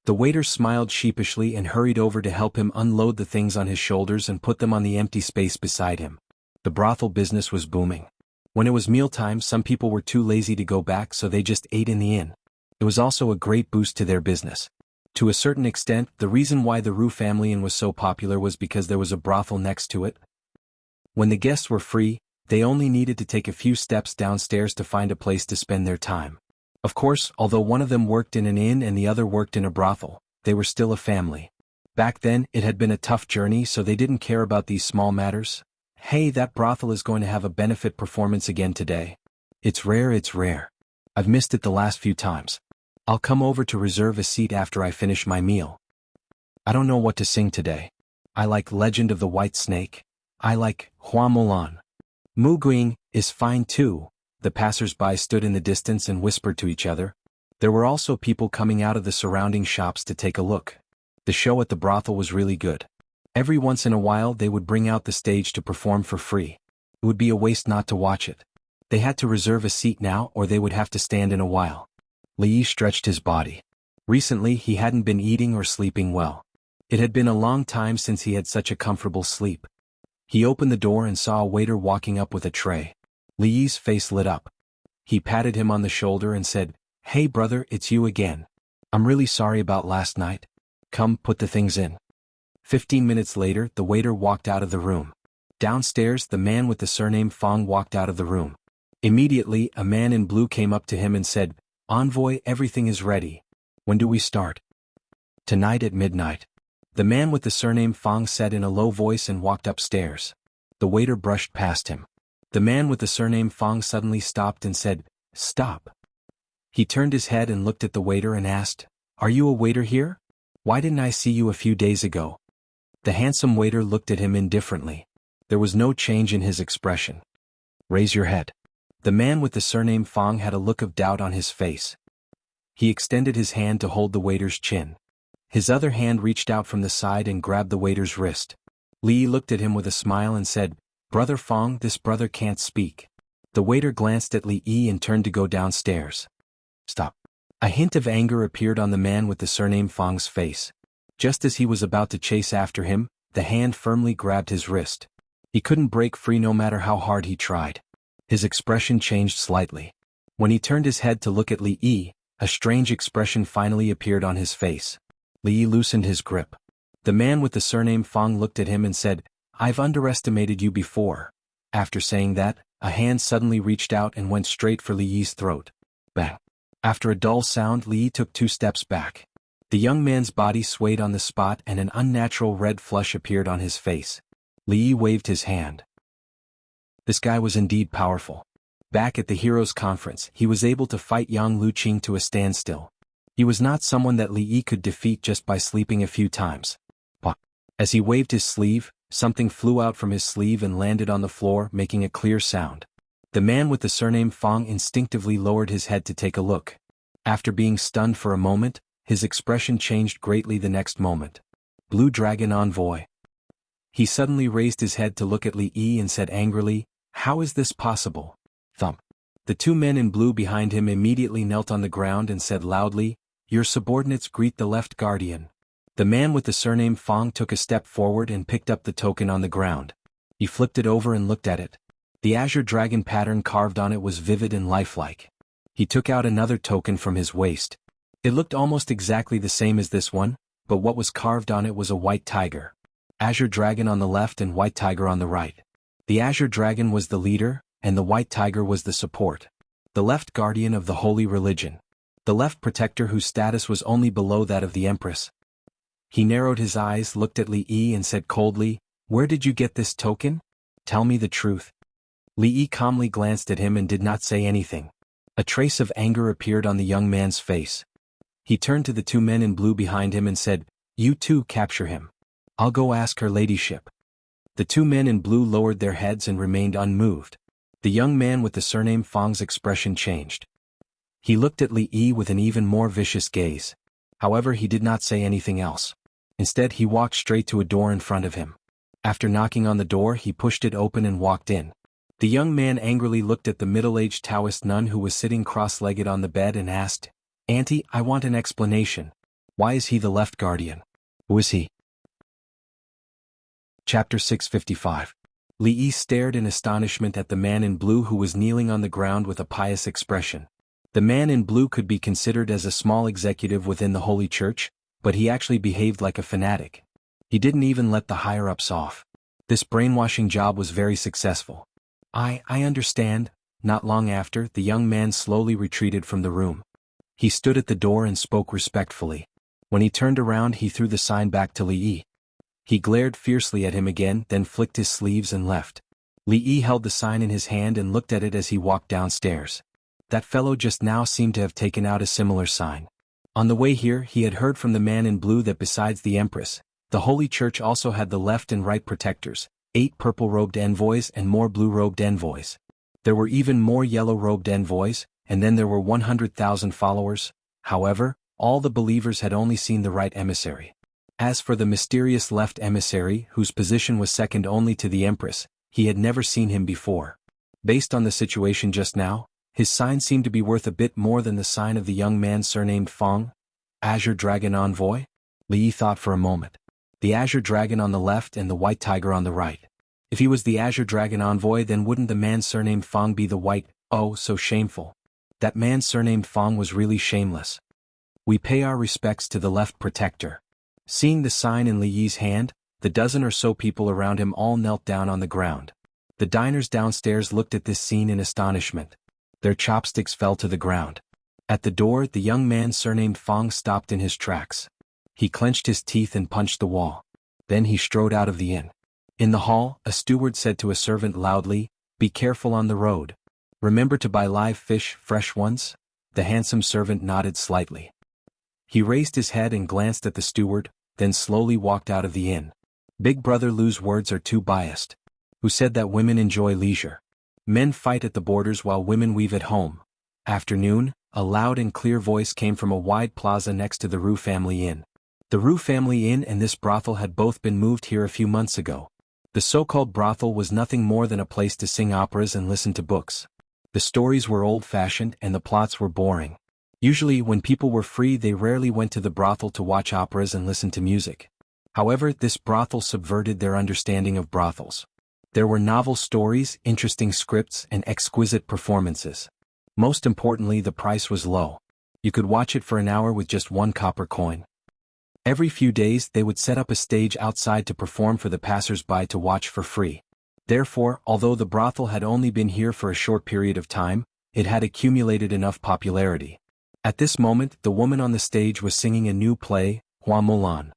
The waiter smiled sheepishly and hurried over to help him unload the things on his shoulders and put them on the empty space beside him. The brothel business was booming. When it was mealtime, some people were too lazy to go back, so they just ate in the inn. It was also a great boost to their business. To a certain extent, the reason why the Ru family inn was so popular was because there was a brothel next to it. When the guests were free, they only needed to take a few steps downstairs to find a place to spend their time. Of course, although one of them worked in an inn and the other worked in a brothel, they were still a family. Back then, it had been a tough journey, so they didn't care about these small matters. "Hey, that brothel is going to have a benefit performance again today. It's rare. I've missed it the last few times. I'll come over to reserve a seat after I finish my meal. I don't know what to sing today. I like Legend of the White Snake. I like Hua Mulan. Mu Guing is fine too." The passers-by stood in the distance and whispered to each other. There were also people coming out of the surrounding shops to take a look. The show at the brothel was really good. Every once in a while they would bring out the stage to perform for free. It would be a waste not to watch it. They had to reserve a seat now or they would have to stand in a while. Li Yi stretched his body. Recently he hadn't been eating or sleeping well. It had been a long time since he had such a comfortable sleep. He opened the door and saw a waiter walking up with a tray. Li Yi's face lit up. He patted him on the shoulder and said, "Hey brother, it's you again. I'm really sorry about last night. Come, put the things in." 15 minutes later, the waiter walked out of the room. Downstairs, the man with the surname Fong walked out of the room. Immediately, a man in blue came up to him and said, "Envoy, everything is ready. When do we start?" "Tonight at midnight." The man with the surname Fong said in a low voice and walked upstairs. The waiter brushed past him. The man with the surname Fong suddenly stopped and said, "Stop." He turned his head and looked at the waiter and asked, "Are you a waiter here? Why didn't I see you a few days ago?" The handsome waiter looked at him indifferently. There was no change in his expression. "Raise your head." The man with the surname Fong had a look of doubt on his face. He extended his hand to hold the waiter's chin. His other hand reached out from the side and grabbed the waiter's wrist. Li looked at him with a smile and said, "Brother Fong, this brother can't speak. The waiter glanced at Li Yi and turned to go downstairs. Stop. A hint of anger appeared on the man with the surname Fang's face. Just as he was about to chase after him, the hand firmly grabbed his wrist. He couldn't break free no matter how hard he tried. His expression changed slightly. When he turned his head to look at Li Yi, a strange expression finally appeared on his face. Li Yi loosened his grip. The man with the surname Fang looked at him and said, "I've underestimated you before." After saying that, a hand suddenly reached out and went straight for Li Yi's throat. Bang. After a dull sound, Li Yi took 2 steps back. The young man's body swayed on the spot and an unnatural red flush appeared on his face. Li Yi waved his hand. This guy was indeed powerful. Back at the Heroes Conference, he was able to fight Yang Luqing to a standstill. He was not someone that Li Yi could defeat just by sleeping a few times. As he waved his sleeve, something flew out from his sleeve and landed on the floor, making a clear sound. The man with the surname Fang instinctively lowered his head to take a look. After being stunned for a moment, his expression changed greatly the next moment. Blue Dragon Envoy. He suddenly raised his head to look at Li Yi and said angrily, "How is this possible?" Thump. The 2 men in blue behind him immediately knelt on the ground and said loudly, "Your subordinates greet the left guardian." The man with the surname Fang took a step forward and picked up the token on the ground. He flipped it over and looked at it. The azure dragon pattern carved on it was vivid and lifelike. He took out another token from his waist. It looked almost exactly the same as this one, but what was carved on it was a white tiger. Azure dragon on the left and white tiger on the right. The azure dragon was the leader, and the white tiger was the support. The left guardian of the holy religion. The left protector whose status was only below that of the empress. He narrowed his eyes, looked at Li Yi and said coldly, "Where did you get this token? Tell me the truth." Li Yi calmly glanced at him and did not say anything. A trace of anger appeared on the young man's face. He turned to the 2 men in blue behind him and said, "You too capture him. I'll go ask her ladyship." The 2 men in blue lowered their heads and remained unmoved. The young man with the surname Fang's expression changed. He looked at Li Yi with an even more vicious gaze. However, he did not say anything else. Instead, he walked straight to a door in front of him. After knocking on the door, he pushed it open and walked in. The young man angrily looked at the middle-aged Taoist nun who was sitting cross-legged on the bed and asked, "Auntie, I want an explanation. Why is he the left guardian? Who is he?" Chapter 655. Li Yi stared in astonishment at the man in blue who was kneeling on the ground with a pious expression. The man in blue could be considered as a small executive within the Holy Church, but he actually behaved like a fanatic. He didn't even let the higher-ups off. This brainwashing job was very successful. I understand." Not long after, the young man slowly retreated from the room. He stood at the door and spoke respectfully. When he turned around, he threw the sign back to Li Yi. He glared fiercely at him again, then flicked his sleeves and left. Li Yi held the sign in his hand and looked at it as he walked downstairs. That fellow just now seemed to have taken out a similar sign. On the way here, he had heard from the man in blue that besides the Empress, the Holy Church also had the left and right protectors, 8 purple-robed envoys and more blue-robed envoys. There were even more yellow-robed envoys, and then there were 100,000 followers. However, all the believers had only seen the right emissary. As for the mysterious left emissary, whose position was second only to the Empress, he had never seen him before. Based on the situation just now, his sign seemed to be worth a bit more than the sign of the young man surnamed Fang. Azure Dragon Envoy? Li Yi thought for a moment. The Azure Dragon on the left and the White Tiger on the right. If he was the Azure Dragon Envoy, then wouldn't the man surnamed Fang be the White? Oh, so shameful. That man surnamed Fang was really shameless. We pay our respects to the left protector. Seeing the sign in Li Yi's hand, the dozen or so people around him all knelt down on the ground. The diners downstairs looked at this scene in astonishment. Their chopsticks fell to the ground. At the door, the young man surnamed Fang stopped in his tracks. He clenched his teeth and punched the wall. Then he strode out of the inn. In the hall, a steward said to a servant loudly, "Be careful on the road. Remember to buy live fish, fresh ones?" The handsome servant nodded slightly. He raised his head and glanced at the steward, then slowly walked out of the inn. Big Brother Lu's words are too biased. Who said that women enjoy leisure? Men fight at the borders while women weave at home. Afternoon, a loud and clear voice came from a wide plaza next to the Rue Family Inn. The Rue Family Inn and this brothel had both been moved here a few months ago. The so-called brothel was nothing more than a place to sing operas and listen to books. The stories were old-fashioned and the plots were boring. Usually, when people were free, they rarely went to the brothel to watch operas and listen to music. However, this brothel subverted their understanding of brothels. There were novel stories, interesting scripts, and exquisite performances. Most importantly, the price was low. You could watch it for an hour with just 1 copper coin. Every few days, they would set up a stage outside to perform for the passers-by to watch for free. Therefore, although the brothel had only been here for a short period of time, it had accumulated enough popularity. At this moment, the woman on the stage was singing a new play, Hua Mulan.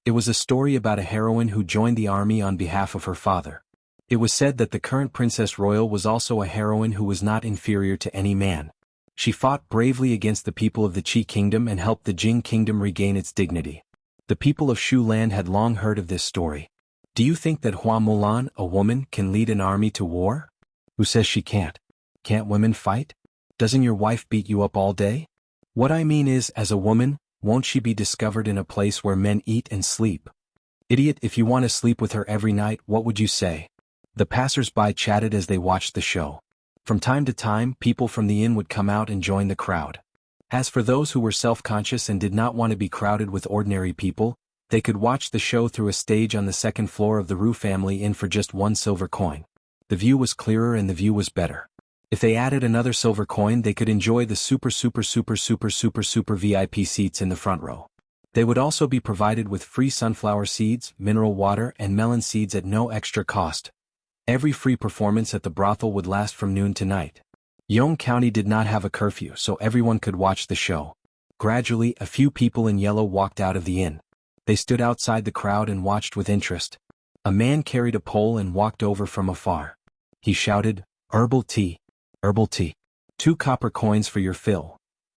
It was a story about a heroine who joined the army on behalf of her father. It was said that the current Princess Royal was also a heroine who was not inferior to any man. She fought bravely against the people of the Qi Kingdom and helped the Jing Kingdom regain its dignity. The people of Shu Land had long heard of this story. Do you think that Hua Mulan, a woman, can lead an army to war? Who says she can't? Can't women fight? Doesn't your wife beat you up all day? What I mean is, as a woman, won't she be discovered in a place where men eat and sleep? Idiot, if you want to sleep with her every night, what would you say? The passers-by chatted as they watched the show. From time to time, people from the inn would come out and join the crowd. As for those who were self-conscious and did not want to be crowded with ordinary people, they could watch the show through a stage on the second floor of the Ru family inn for just 1 silver coin. The view was clearer and the view was better. If they added another silver coin, they could enjoy the super VIP seats in the front row. They would also be provided with free sunflower seeds, mineral water, and melon seeds at no extra cost. Every free performance at the brothel would last from noon to night. Yong County did not have a curfew, so everyone could watch the show. Gradually, a few people in yellow walked out of the inn. They stood outside the crowd and watched with interest. A man carried a pole and walked over from afar. He shouted, "Herbal tea! Herbal tea! 2 copper coins for your fill."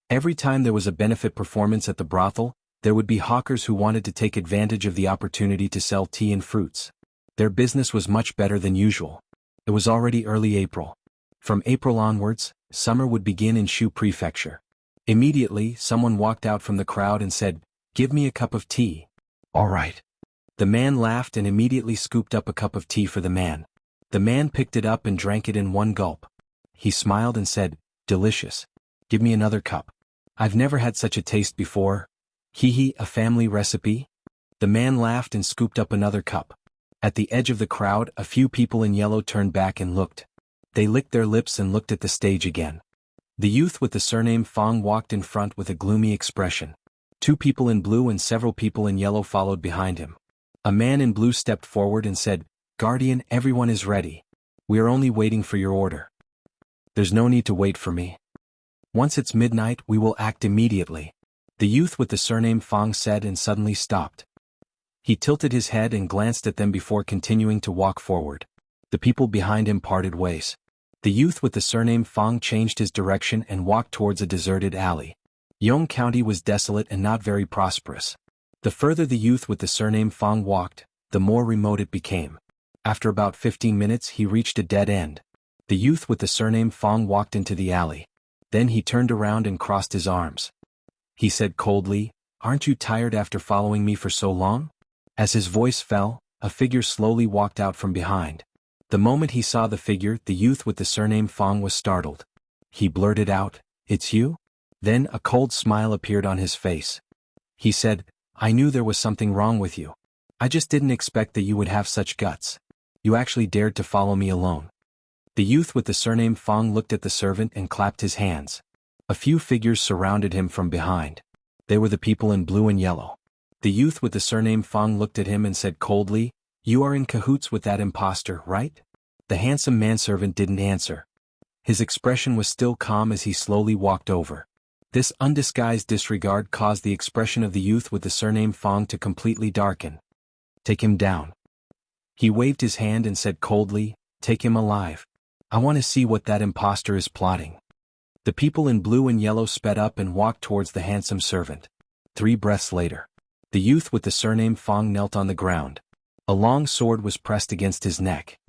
Every time there was a benefit performance at the brothel, there would be hawkers who wanted to take advantage of the opportunity to sell tea and fruits. Their business was much better than usual. It was already early April. From April onwards, summer would begin in Shu Prefecture. Immediately, someone walked out from the crowd and said, "Give me a cup of tea." "All right." The man laughed and immediately scooped up a cup of tea for the man. The man picked it up and drank it in 1 gulp. He smiled and said, "Delicious. Give me another cup. I've never had such a taste before. Hee, a family recipe?" The man laughed and scooped up another cup. At the edge of the crowd, a few people in yellow turned back and looked. They licked their lips and looked at the stage again. The youth with the surname Fong walked in front with a gloomy expression. 2 people in blue and several people in yellow followed behind him. A man in blue stepped forward and said, "Guardian, everyone is ready. We are only waiting for your order." "There's no need to wait for me. Once it's midnight, we will act immediately," the youth with the surname Fong said and suddenly stopped. He tilted his head and glanced at them before continuing to walk forward. The people behind him parted ways. The youth with the surname Fong changed his direction and walked towards a deserted alley. Yong County was desolate and not very prosperous. The further the youth with the surname Fong walked, the more remote it became. After about 15 minutes, he reached a dead end. The youth with the surname Fong walked into the alley. Then he turned around and crossed his arms. He said coldly, "Aren't you tired after following me for so long?" As his voice fell, a figure slowly walked out from behind. The moment he saw the figure, the youth with the surname Fong was startled. He blurted out, "It's you?" Then a cold smile appeared on his face. He said, "I knew there was something wrong with you. I just didn't expect that you would have such guts. You actually dared to follow me alone." The youth with the surname Fong looked at the servant and clapped his hands. A few figures surrounded him from behind. They were the people in blue and yellow. The youth with the surname Fong looked at him and said coldly, "You are in cahoots with that impostor, right?" The handsome manservant didn't answer. His expression was still calm as he slowly walked over. This undisguised disregard caused the expression of the youth with the surname Fong to completely darken. "Take him down." He waved his hand and said coldly, "Take him alive. I want to see what that impostor is plotting." The people in blue and yellow sped up and walked towards the handsome servant. 3 breaths later, the youth with the surname Fong knelt on the ground. A long sword was pressed against his neck.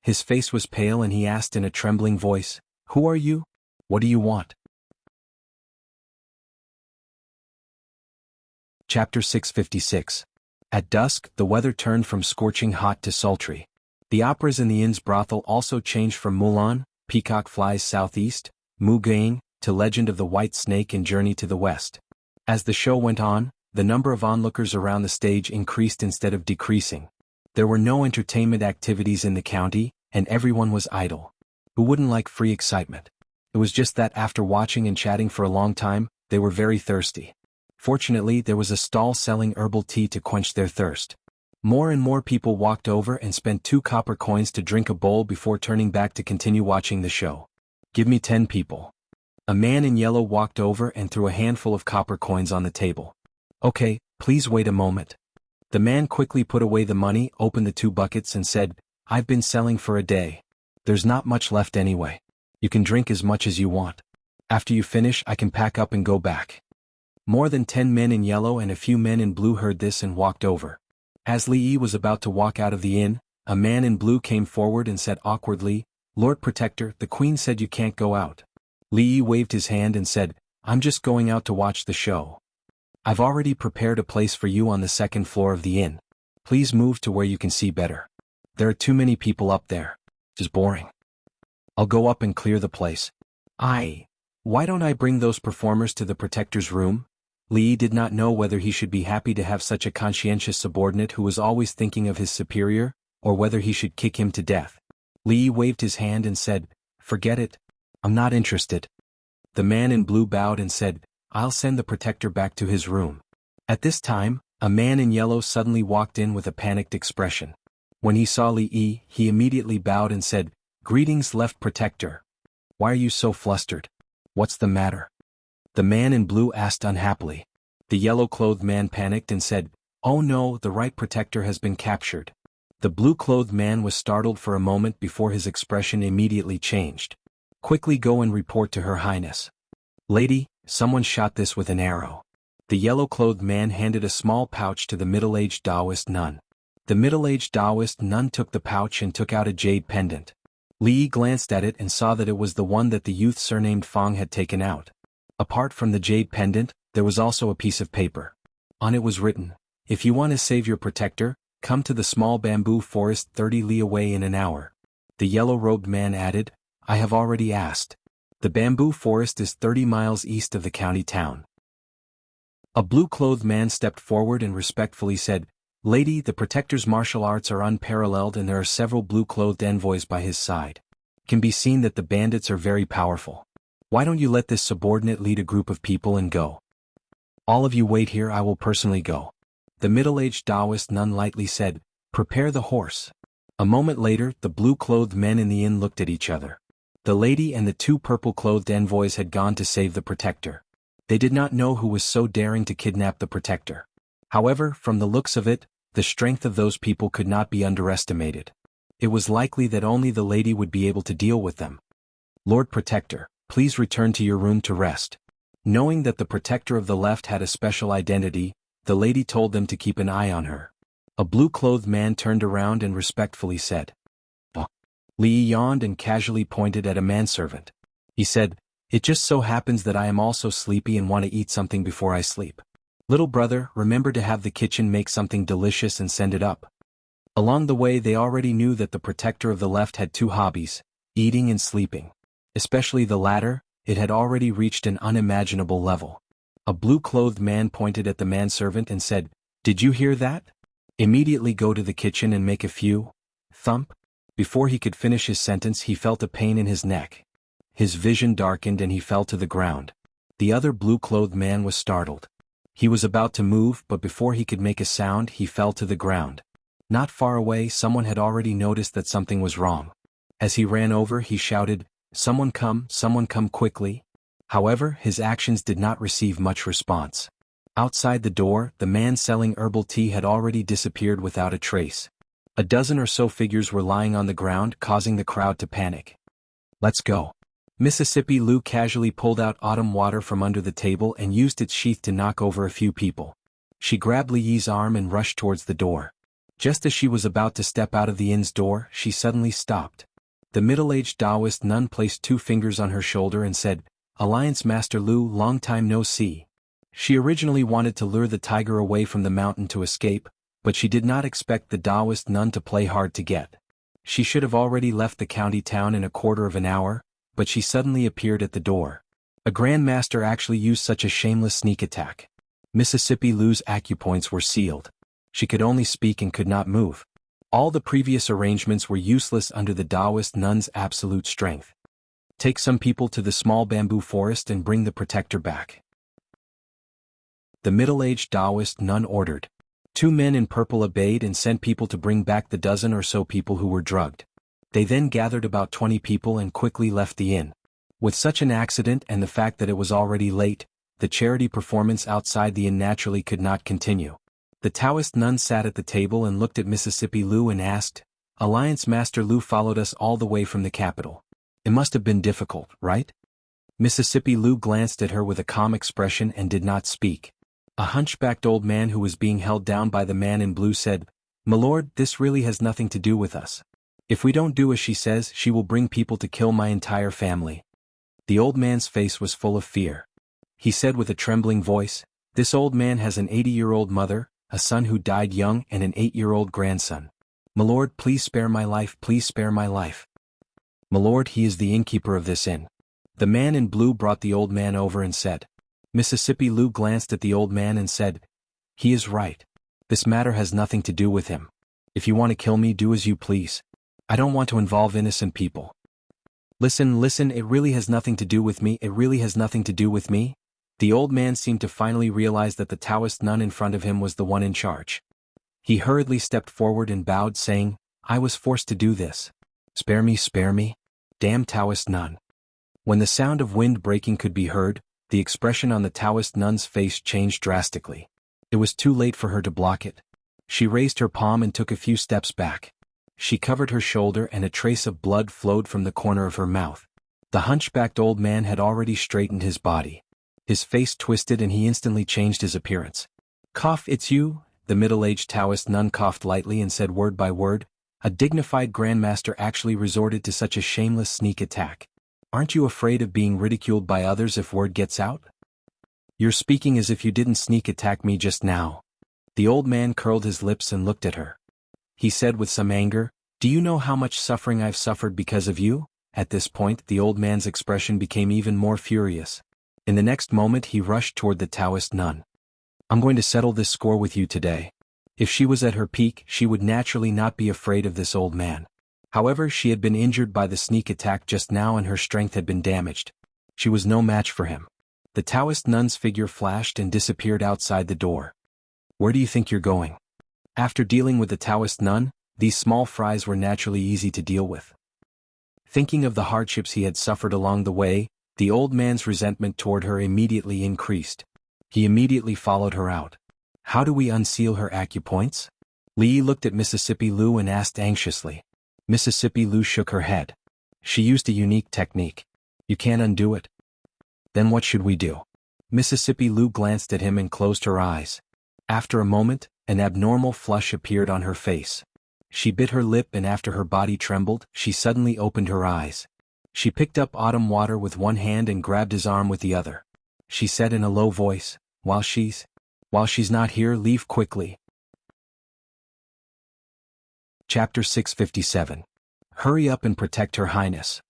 His face was pale and he asked in a trembling voice, "Who are you? What do you want?" Chapter 656. At dusk, the weather turned from scorching hot to sultry. The operas in the inn's brothel also changed from Mulan, Peacock Flies Southeast, Mugang, to Legend of the White Snake and Journey to the West. As the show went on, the number of onlookers around the stage increased instead of decreasing. There were no entertainment activities in the county, and everyone was idle. Who wouldn't like free excitement? It was just that after watching and chatting for a long time, they were very thirsty. Fortunately, there was a stall selling herbal tea to quench their thirst. More and more people walked over and spent 2 copper coins to drink a bowl before turning back to continue watching the show. Give me 10 people. A man in yellow walked over and threw a handful of copper coins on the table. Okay, please wait a moment. The man quickly put away the money, opened the 2 buckets and said, I've been selling for a day. There's not much left anyway. You can drink as much as you want. After you finish, I can pack up and go back. More than 10 men in yellow and a few men in blue heard this and walked over. As Li Yi was about to walk out of the inn, a man in blue came forward and said awkwardly, Lord Protector, the Queen said you can't go out. Li Yi waved his hand and said, I'm just going out to watch the show. I've already prepared a place for you on the 2nd floor of the inn. Please move to where you can see better. There are too many people up there. It's boring. I'll go up and clear the place. Why don't I bring those performers to the Protector's room? Li Yi did not know whether he should be happy to have such a conscientious subordinate who was always thinking of his superior, or whether he should kick him to death. Li Yi waved his hand and said, Forget it. I'm not interested. The man in blue bowed and said, I'll send the Protector back to his room. At this time, a man in yellow suddenly walked in with a panicked expression. When he saw Li Yi, he immediately bowed and said, Greetings, Left Protector. Why are you so flustered? What's the matter? The man in blue asked unhappily. The yellow-clothed man panicked and said, Oh no, the right Protector has been captured. The blue-clothed man was startled for a moment before his expression immediately changed. Quickly go and report to Her Highness. Lady, someone shot this with an arrow. The yellow-clothed man handed a small pouch to the middle-aged Taoist nun. The middle-aged Taoist nun took the pouch and took out a jade pendant. Li Yi glanced at it and saw that it was the one that the youth surnamed Fang had taken out. Apart from the jade pendant, there was also a piece of paper. On it was written, If you want to save your Protector, come to the small bamboo forest 30 li away in an hour. The yellow-robed man added, I have already asked. The bamboo forest is 30 miles east of the county town. A blue-clothed man stepped forward and respectfully said, Lady, the Protector's martial arts are unparalleled and there are several blue-clothed envoys by his side. It can be seen that the bandits are very powerful. Why don't you let this subordinate lead a group of people and go? All of you wait here, I will personally go. The middle-aged Taoist nun lightly said, Prepare the horse. A moment later, the blue-clothed men in the inn looked at each other. The lady and the 2 purple-clothed envoys had gone to save the Protector. They did not know who was so daring to kidnap the Protector. However, from the looks of it, the strength of those people could not be underestimated. It was likely that only the lady would be able to deal with them. Lord Protector, please return to your room to rest. Knowing that the Protector of the left had a special identity, the lady told them to keep an eye on her. A blue-clothed man turned around and respectfully said, Oh. Li Yi yawned and casually pointed at a manservant. He said, It just so happens that I am also sleepy and want to eat something before I sleep. Little brother, remember to have the kitchen make something delicious and send it up. Along the way they already knew that the Protector of the left had 2 hobbies, eating and sleeping. Especially the latter, it had already reached an unimaginable level. A blue-clothed man pointed at the manservant and said, Did you hear that? Immediately go to the kitchen and make a few. Thump. Before he could finish his sentence he felt a pain in his neck. His vision darkened and he fell to the ground. The other blue-clothed man was startled. He was about to move, but before he could make a sound he fell to the ground. Not far away someone had already noticed that something was wrong. As he ran over he shouted, someone come quickly. However, his actions did not receive much response. Outside the door, the man selling herbal tea had already disappeared without a trace. A dozen or so figures were lying on the ground, causing the crowd to panic. Let's go. Mississippi Lou casually pulled out autumn water from under the table and used its sheath to knock over a few people. She grabbed Li Yi's arm and rushed towards the door. Just as she was about to step out of the inn's door, she suddenly stopped. The middle-aged Taoist nun placed 2 fingers on her shoulder and said, Alliance Master Lu, long time no see. She originally wanted to lure the tiger away from the mountain to escape, but she did not expect the Taoist nun to play hard to get. She should have already left the county town in a quarter of an hour, but she suddenly appeared at the door. A grandmaster actually used such a shameless sneak attack. Mississippi Lu's acupoints were sealed. She could only speak and could not move. All the previous arrangements were useless under the Taoist nun's absolute strength. Take some people to the small bamboo forest and bring the protector back. The middle-aged Taoist nun ordered. 2 men in purple obeyed and sent people to bring back the dozen or so people who were drugged. They then gathered about 20 people and quickly left the inn. With such an accident and the fact that it was already late, the charity performance outside the inn naturally could not continue. The Taoist nun sat at the table and looked at Mississippi Lu and asked, "Alliance Master Lu followed us all the way from the capital. It must have been difficult, right?" Mississippi Lu glanced at her with a calm expression and did not speak. A hunchbacked old man who was being held down by the man in blue said, "My lord, this really has nothing to do with us. If we don't do as she says, she will bring people to kill my entire family." The old man's face was full of fear. He said with a trembling voice, "This old man has an 80-year-old mother, a son who died young and an 8-year-old grandson. My lord, please spare my life, please spare my life. My lord, he is the innkeeper of this inn." The man in blue brought the old man over and said. Mississippi Lu glanced at the old man and said, "He is right. This matter has nothing to do with him. If you want to kill me, do as you please. I don't want to involve innocent people." Listen, it really has nothing to do with me, it really has nothing to do with me." The old man seemed to finally realize that the Taoist nun in front of him was the one in charge. He hurriedly stepped forward and bowed, saying, "I was forced to do this. Spare me, spare me. Damn Taoist nun." When the sound of wind breaking could be heard, the expression on the Taoist nun's face changed drastically. It was too late for her to block it. She raised her palm and took a few steps back. She covered her shoulder and a trace of blood flowed from the corner of her mouth. The hunchbacked old man had already straightened his body. His face twisted and he instantly changed his appearance. "Cough, it's you?" The middle-aged Taoist nun coughed lightly and said word by word, "A dignified grandmaster actually resorted to such a shameless sneak attack. Aren't you afraid of being ridiculed by others if word gets out? You're speaking as if you didn't sneak attack me just now." The old man curled his lips and looked at her. He said with some anger, "Do you know how much suffering I've suffered because of you?" At this point, the old man's expression became even more furious. In the next moment he rushed toward the Taoist nun. "I'm going to settle this score with you today." If she was at her peak, she would naturally not be afraid of this old man. However, she had been injured by the sneak attack just now and her strength had been damaged. She was no match for him. The Taoist nun's figure flashed and disappeared outside the door. "Where do you think you're going?" After dealing with the Taoist nun, these small fries were naturally easy to deal with. Thinking of the hardships he had suffered along the way, the old man's resentment toward her immediately increased. He immediately followed her out. "How do we unseal her acupoints?" Li looked at Mississippi Lu and asked anxiously. Mississippi Lu shook her head. "She used a unique technique. You can't undo it." "Then what should we do?" Mississippi Lu glanced at him and closed her eyes. After a moment, an abnormal flush appeared on her face. She bit her lip and after her body trembled, she suddenly opened her eyes. She picked up Autumn Water with one hand and grabbed his arm with the other. She said in a low voice, While she's not here, leave quickly." Chapter 657. Hurry up and protect Her Highness.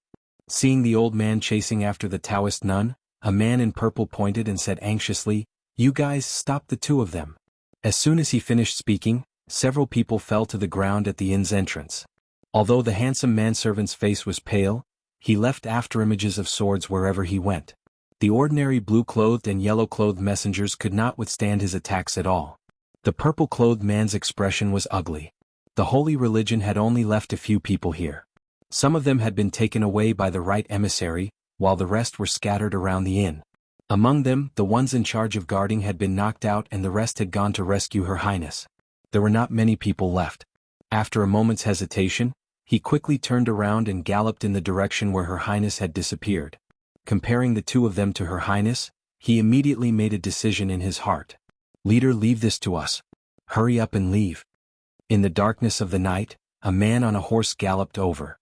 Seeing the old man chasing after the Taoist nun, a man in purple pointed and said anxiously, "You guys, stop the two of them." As soon as he finished speaking, several people fell to the ground at the inn's entrance. Although the handsome manservant's face was pale, he left afterimages of swords wherever he went. The ordinary blue-clothed and yellow-clothed messengers could not withstand his attacks at all. The purple-clothed man's expression was ugly. The holy religion had only left a few people here. Some of them had been taken away by the right emissary, while the rest were scattered around the inn. Among them, the ones in charge of guarding had been knocked out and the rest had gone to rescue Her Highness. There were not many people left. After a moment's hesitation, he quickly turned around and galloped in the direction where Her Highness had disappeared. Comparing the two of them to Her Highness, he immediately made a decision in his heart. "Leader, leave this to us. Hurry up and leave." In the darkness of the night, a man on a horse galloped over.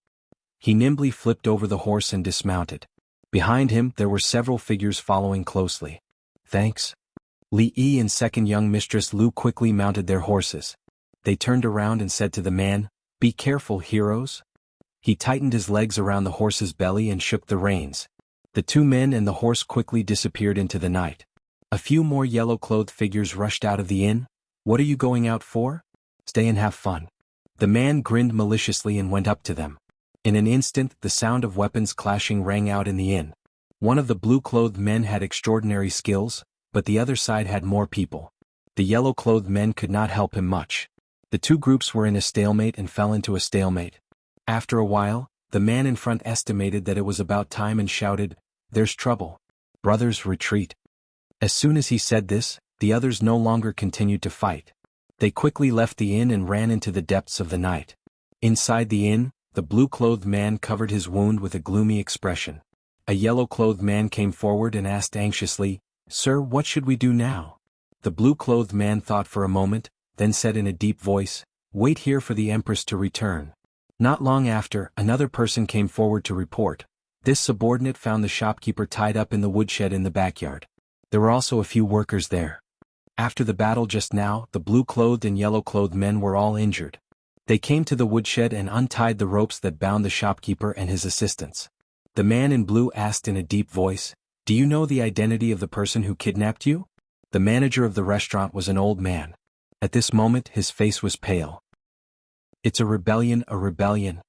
He nimbly flipped over the horse and dismounted. Behind him there were several figures following closely. "Thanks." Li Yi and second young mistress Lu quickly mounted their horses. They turned around and said to the man, "Be careful, heroes. He tightened his legs around the horse's belly and shook the reins. The two men and the horse quickly disappeared into the night. A few more yellow-clothed figures rushed out of the inn. "What are you going out for?" "Stay and have fun." The man grinned maliciously and went up to them. In an instant, the sound of weapons clashing rang out in the inn. One of the blue-clothed men had extraordinary skills, but the other side had more people. The yellow-clothed men could not help him much. The two groups were in a stalemate and fell into a stalemate. After a while, the man in front estimated that it was about time and shouted, "There's trouble. Brothers, retreat." As soon as he said this, the others no longer continued to fight. They quickly left the inn and ran into the depths of the night. Inside the inn, the blue-clothed man covered his wound with a gloomy expression. A yellow-clothed man came forward and asked anxiously, "Sir, what should we do now?" The blue-clothed man thought for a moment, then said in a deep voice, "Wait here for the Empress to return." Not long after, another person came forward to report. This subordinate found the shopkeeper tied up in the woodshed in the backyard. There were also a few workers there. After the battle just now, the blue-clothed and yellow-clothed men were all injured. They came to the woodshed and untied the ropes that bound the shopkeeper and his assistants. The man in blue asked in a deep voice, "Do you know the identity of the person who kidnapped you?" The manager of the restaurant was an old man. At this moment his face was pale. "It's a rebellion, a rebellion."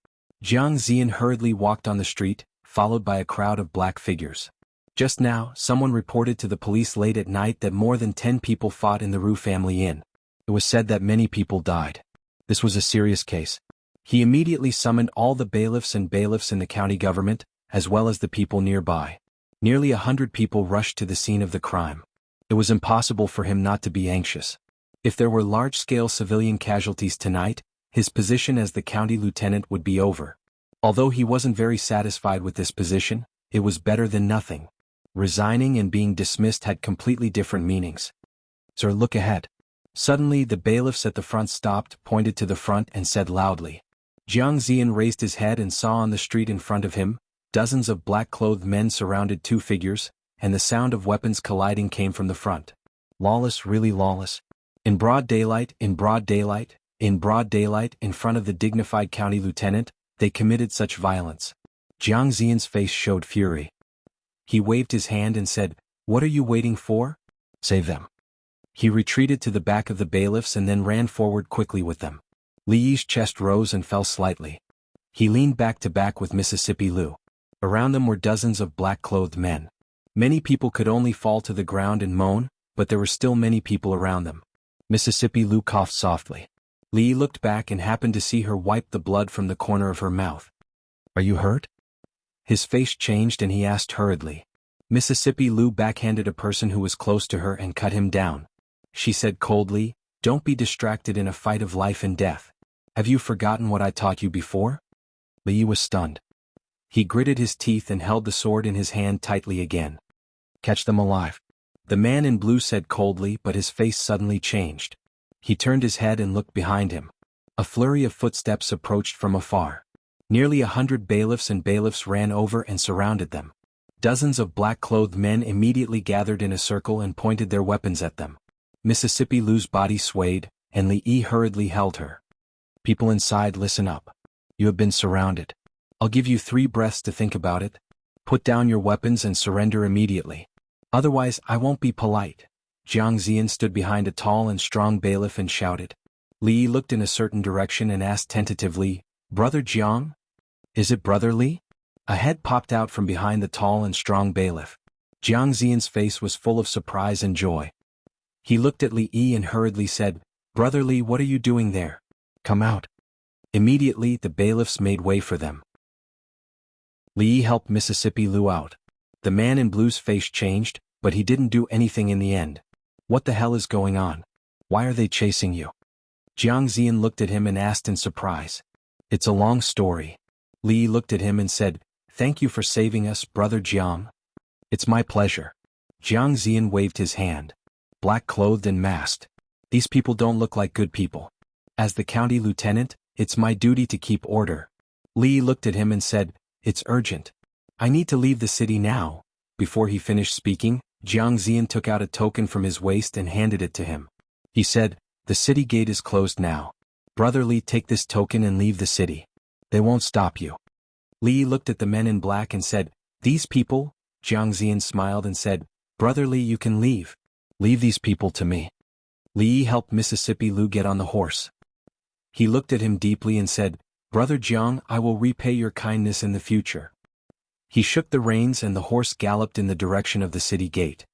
Jianghu hurriedly walked on the street, followed by a crowd of black figures. Just now, someone reported to the police late at night that more than 10 people fought in the Ru family inn. It was said that many people died. This was a serious case. He immediately summoned all the bailiffs and bailiffs in the county government, as well as the people nearby. Nearly 100 people rushed to the scene of the crime. It was impossible for him not to be anxious. If there were large-scale civilian casualties tonight, his position as the county lieutenant would be over. Although he wasn't very satisfied with this position, it was better than nothing. Resigning and being dismissed had completely different meanings. "Sir, look ahead." Suddenly the bailiffs at the front stopped, pointed to the front and said loudly. Jianghu raised his head and saw on the street in front of him, dozens of black-clothed men surrounded two figures, and the sound of weapons colliding came from the front. Lawless, really lawless. In broad daylight, in broad daylight, in broad daylight, in front of the dignified county lieutenant, they committed such violence. Jianghu's face showed fury. He waved his hand and said, "What are you waiting for? Save them." He retreated to the back of the bailiffs and then ran forward quickly with them. Li Yi's chest rose and fell slightly. He leaned back to back with Mississippi Lu. Around them were dozens of black-clothed men. Many people could only fall to the ground and moan, but there were still many people around them. Mississippi Lu coughed softly. Li Yi looked back and happened to see her wipe the blood from the corner of her mouth. "Are you hurt?" His face changed and he asked hurriedly. Mississippi Lu backhanded a person who was close to her and cut him down. She said coldly, "Don't be distracted in a fight of life and death. Have you forgotten what I taught you before?" Li Yi was stunned. He gritted his teeth and held the sword in his hand tightly again. "Catch them alive." The man in blue said coldly, but his face suddenly changed. He turned his head and looked behind him. A flurry of footsteps approached from afar. Nearly 100 bailiffs and bailiffs ran over and surrounded them. Dozens of black-clothed men immediately gathered in a circle and pointed their weapons at them. Mississippi Lu's body swayed, and Li Yi hurriedly held her. "People inside, listen up. You have been surrounded. I'll give you 3 breaths to think about it. Put down your weapons and surrender immediately. Otherwise, I won't be polite." Jianghu stood behind a tall and strong bailiff and shouted. Li Yi looked in a certain direction and asked tentatively, "Brother Jiang? Is it Brother Li?" A head popped out from behind the tall and strong bailiff. Jianghu's face was full of surprise and joy. He looked at Li Yi and hurriedly said, "Brother Li, what are you doing there? Come out." Immediately the bailiffs made way for them. Li Yi helped Mississippi Lu out. The man in blue's face changed, but he didn't do anything in the end. "What the hell is going on? Why are they chasing you?" Jianghu looked at him and asked in surprise. "It's a long story." Li Yi looked at him and said, "Thank you for saving us, Brother Jiang." "It's my pleasure." Jianghu waved his hand. "Black-clothed and masked. These people don't look like good people. As the county lieutenant, it's my duty to keep order." Li Yi looked at him and said, "It's urgent. I need to leave the city now." Before he finished speaking, Jianghu took out a token from his waist and handed it to him. He said, "The city gate is closed now. Brother Li, take this token and leave the city." They won't stop you. Li looked at the men in black and said, "These people?" Jiang Ziyan smiled and said, "Brother Li, you can leave. Leave these people to me." Li helped Mississippi Lu get on the horse. He looked at him deeply and said, "Brother Jiang, I will repay your kindness in the future." He shook the reins and the horse galloped in the direction of the city gate.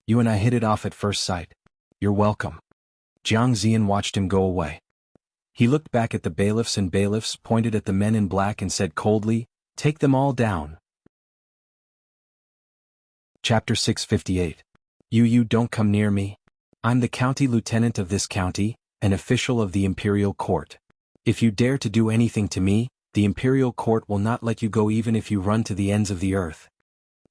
"You and I hit it off at first sight. You're welcome." Jiang Ziyan watched him go away. He looked back at the bailiffs and bailiffs pointed at the men in black and said coldly, "Take them all down." Chapter 658. You don't come near me. I'm the county lieutenant of this county, an official of the imperial court. If you dare to do anything to me, the imperial court will not let you go even if you run to the ends of the earth.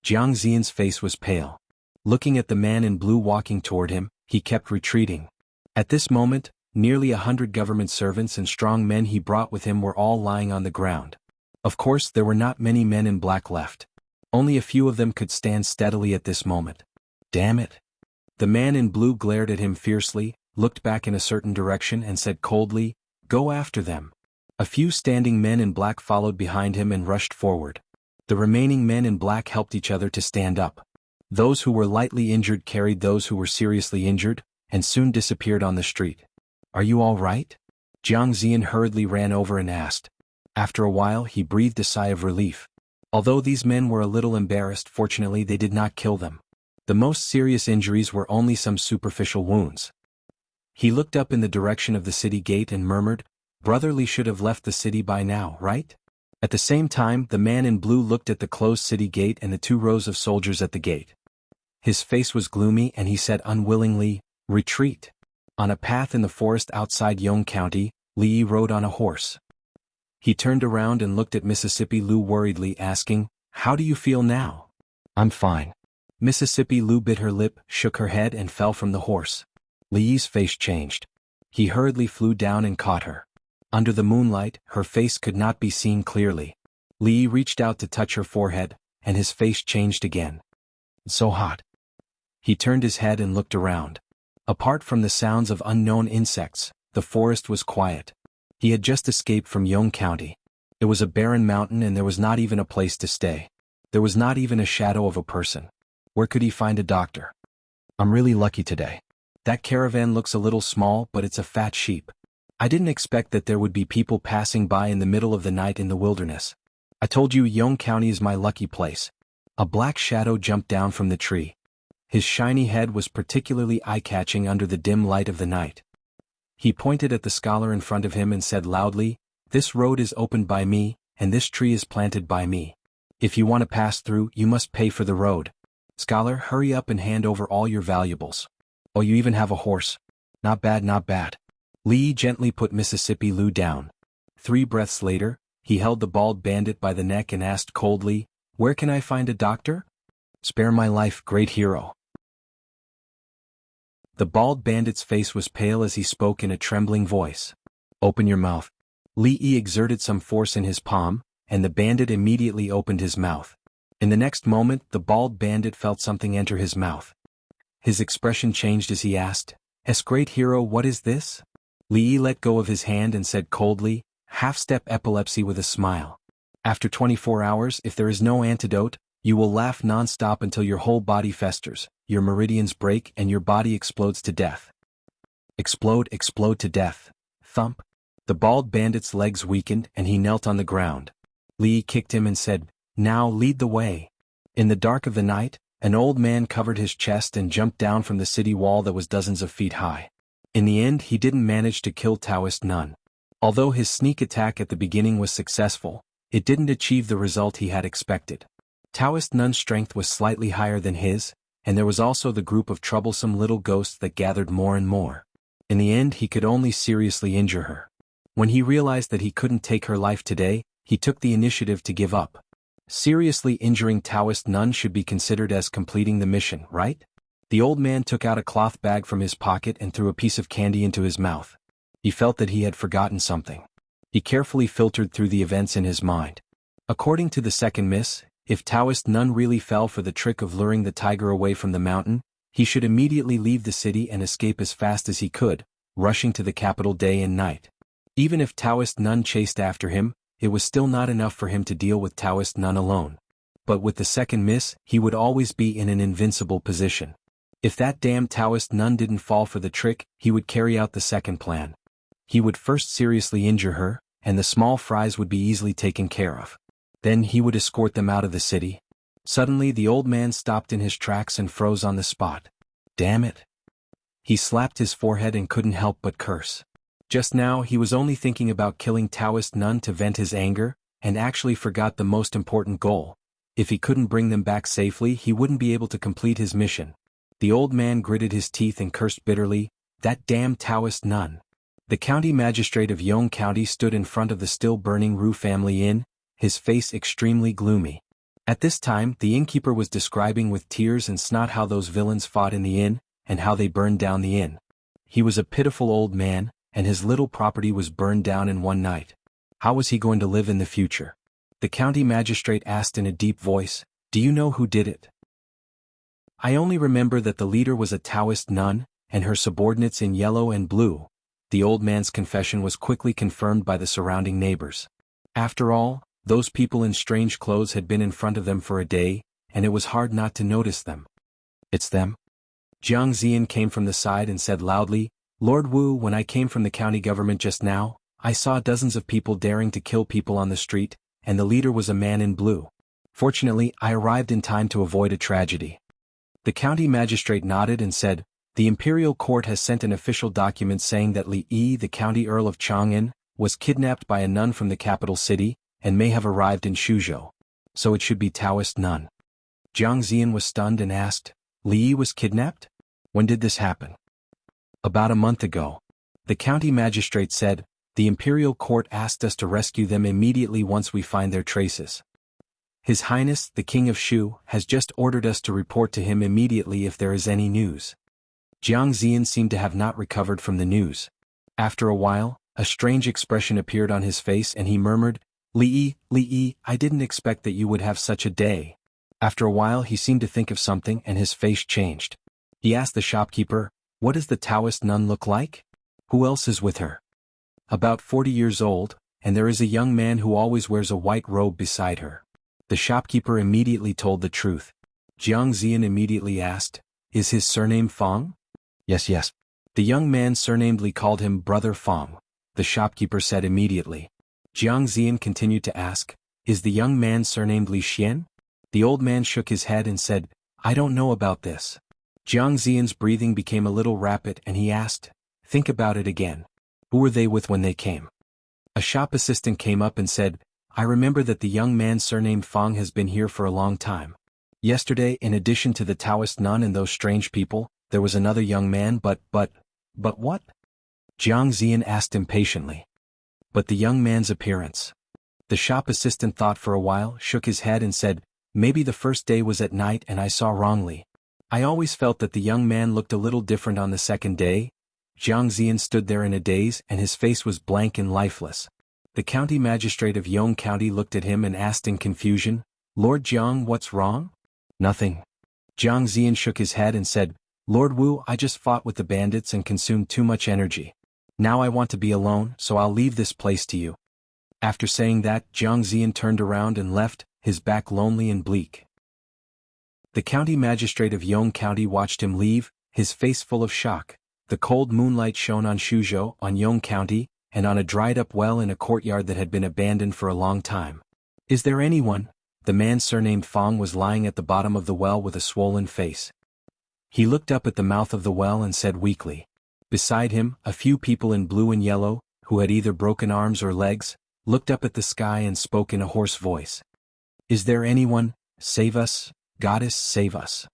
Jiang Ziyan's face was pale. Looking at the man in blue walking toward him, he kept retreating. At this moment, nearly 100 government servants and strong men he brought with him were all lying on the ground. Of course, there were not many men in black left. Only a few of them could stand steadily at this moment. Damn it. The man in blue glared at him fiercely, looked back in a certain direction and said coldly, "Go after them." A few standing men in black followed behind him and rushed forward. The remaining men in black helped each other to stand up. Those who were lightly injured carried those who were seriously injured, and soon disappeared on the street. "Are you all right?" Jiang Ziyan hurriedly ran over and asked. After a while he breathed a sigh of relief. Although these men were a little embarrassed, fortunately they did not kill them. The most serious injuries were only some superficial wounds. He looked up in the direction of the city gate and murmured, "Brother Li should have left the city by now, right?" At the same time, the man in blue looked at the closed city gate and the 2 rows of soldiers at the gate. His face was gloomy and he said unwillingly, "Retreat." On a path in the forest outside Yong County, Li rode on a horse. He turned around and looked at Mississippi Lu worriedly, asking, "How do you feel now?" "I'm fine." Mississippi Lu bit her lip, shook her head and fell from the horse. Li's face changed. He hurriedly flew down and caught her. Under the moonlight, her face could not be seen clearly. Li reached out to touch her forehead, and his face changed again. "It's so hot." He turned his head and looked around. Apart from the sounds of unknown insects, the forest was quiet. He had just escaped from Yong County. It was a barren mountain and there was not even a place to stay. There was not even a shadow of a person. Where could he find a doctor? "I'm really lucky today. That caravan looks a little small, but it's a fat sheep. I didn't expect that there would be people passing by in the middle of the night in the wilderness. I told you Yong County is my lucky place." A black shadow jumped down from the tree. His shiny head was particularly eye-catching under the dim light of the night. He pointed at the scholar in front of him and said loudly, "This road is opened by me, and this tree is planted by me. If you want to pass through, you must pay for the road. Scholar, hurry up and hand over all your valuables. Oh, you even have a horse. Not bad, not bad." Li gently put Mississippi Lu down. 3 breaths later, he held the bald bandit by the neck and asked coldly, "Where can I find a doctor?" "Spare my life, great hero." The bald bandit's face was pale as he spoke in a trembling voice. "Open your mouth." Li exerted some force in his palm, and the bandit immediately opened his mouth. In the next moment, the bald bandit felt something enter his mouth. His expression changed as he asked, Great hero, what is this?" Li let go of his hand and said coldly, "Half-step epilepsy," with a smile. "After 24 hours, if there is no antidote, you will laugh non-stop until your whole body festers, your meridians break and your body explodes to death." Explode to death. Thump. The bald bandit's legs weakened and he knelt on the ground. Li kicked him and said, "Now lead the way." In the dark of the night, an old man covered his chest and jumped down from the city wall that was dozens of feet high. In the end, he didn't manage to kill Taoist Nun. Although his sneak attack at the beginning was successful, it didn't achieve the result he had expected. Taoist Nun's strength was slightly higher than his, and there was also the group of troublesome little ghosts that gathered more and more. In the end, he could only seriously injure her. When he realized that he couldn't take her life today, he took the initiative to give up. Seriously injuring Taoist Nun should be considered as completing the mission, right? The old man took out a cloth bag from his pocket and threw a piece of candy into his mouth. He felt that he had forgotten something. He carefully filtered through the events in his mind. According to the second miss, if Taoist Nun really fell for the trick of luring the tiger away from the mountain, he should immediately leave the city and escape as fast as he could, rushing to the capital day and night. Even if Taoist Nun chased after him, it was still not enough for him to deal with Taoist Nun alone. But with the second miss, he would always be in an invincible position. If that damn Taoist Nun didn't fall for the trick, he would carry out the second plan. He would first seriously injure her, and the small fries would be easily taken care of. Then he would escort them out of the city. Suddenly the old man stopped in his tracks and froze on the spot. Damn it. He slapped his forehead and couldn't help but curse. Just now he was only thinking about killing Taoist Nun to vent his anger, and actually forgot the most important goal. If he couldn't bring them back safely, he wouldn't be able to complete his mission. The old man gritted his teeth and cursed bitterly, that damn Taoist Nun. The county magistrate of Yong County stood in front of the still-burning Ru family inn, his face extremely gloomy. At this time, the innkeeper was describing with tears and snot how those villains fought in the inn, and how they burned down the inn. He was a pitiful old man, and his little property was burned down in one night. How was he going to live in the future? The county magistrate asked in a deep voice, "Do you know who did it?" "I only remember that the leader was a Taoist nun, and her subordinates in yellow and blue." The old man's confession was quickly confirmed by the surrounding neighbors. After all, those people in strange clothes had been in front of them for a day, and it was hard not to notice them. "It's them?" Jiangxian came from the side and said loudly, "Lord Wu, when I came from the county government just now, I saw dozens of people daring to kill people on the street, and the leader was a man in blue. Fortunately, I arrived in time to avoid a tragedy." The county magistrate nodded and said, "The imperial court has sent an official document saying that Li Yi, the county earl of Chang'an, was kidnapped by a nun from the capital city, and may have arrived in Shuzhou. So it should be Taoist nun." Jiang Zian was stunned and asked, "Li Yi was kidnapped? When did this happen?" "About a month ago." The county magistrate said, "The imperial court asked us to rescue them immediately once we find their traces. His Highness, the King of Shu, has just ordered us to report to him immediately if there is any news." Jiang Zian seemed to have not recovered from the news. After a while, a strange expression appeared on his face and he murmured, Li Yi, I didn't expect that you would have such a day." After a while he seemed to think of something and his face changed. He asked the shopkeeper, "What does the Taoist nun look like? Who else is with her?" "About 40 years old, and there is a young man who always wears a white robe beside her." The shopkeeper immediately told the truth. Jiang Zian immediately asked, "Is his surname Fong?" Yes. The young man surnamed Li called him Brother Fong. The shopkeeper said immediately. Jiang Zian continued to ask, "Is the young man surnamed Li Xian?" The old man shook his head and said, "I don't know about this." Jiang Zian's breathing became a little rapid and he asked, "Think about it again. Who were they with when they came?" A shop assistant came up and said, "I remember that the young man surnamed Fong has been here for a long time. Yesterday, in addition to the Taoist nun and those strange people, there was another young man but what?" Jiang Zian asked impatiently. "But the young man's appearance." The shop assistant thought for a while, shook his head and said, "Maybe the first day was at night and I saw wrongly. I always felt that the young man looked a little different on the second day." Jiang Zian stood there in a daze and his face was blank and lifeless. The county magistrate of Yong County looked at him and asked in confusion, "Lord Jiang, what's wrong?" "Nothing." Jiang Zian shook his head and said, "Lord Wu, I just fought with the bandits and consumed too much energy. Now I want to be alone, so I'll leave this place to you." After saying that, Jiang Zian turned around and left, his back lonely and bleak. The county magistrate of Yong County watched him leave, his face full of shock. The cold moonlight shone on Shuzhou, on Yong County, and on a dried-up well in a courtyard that had been abandoned for a long time. "Is there anyone?" The man surnamed Fong was lying at the bottom of the well with a swollen face. He looked up at the mouth of the well and said weakly. Beside him, a few people in blue and yellow, who had either broken arms or legs, looked up at the sky and spoke in a hoarse voice. "Is there anyone? Save us, Goddess, save us."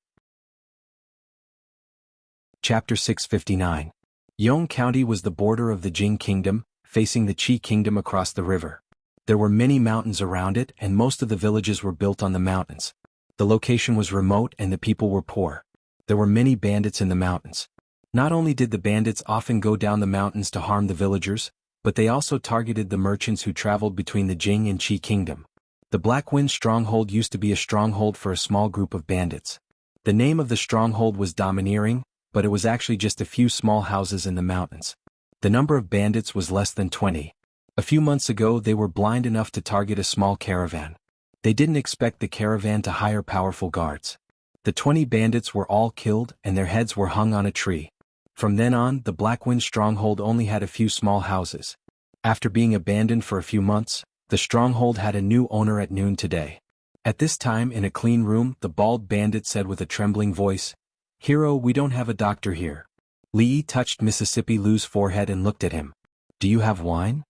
Chapter 659. Yong County was the border of the Jing Kingdom, facing the Qi Kingdom across the river. There were many mountains around it and most of the villages were built on the mountains. The location was remote and the people were poor. There were many bandits in the mountains. Not only did the bandits often go down the mountains to harm the villagers, but they also targeted the merchants who traveled between the Jing and Qi Kingdom. The Black Wind Stronghold used to be a stronghold for a small group of bandits. The name of the stronghold was Domineering, but it was actually just a few small houses in the mountains. The number of bandits was less than 20. A few months ago they were blind enough to target a small caravan. They didn't expect the caravan to hire powerful guards. The 20 bandits were all killed and their heads were hung on a tree. From then on, the Blackwind stronghold only had a few small houses. After being abandoned for a few months, the stronghold had a new owner at noon today. At this time in a clean room, the bald bandit said with a trembling voice, "Hero, we don't have a doctor here." Lee touched Mississippi Lou's forehead and looked at him. "Do you have wine?"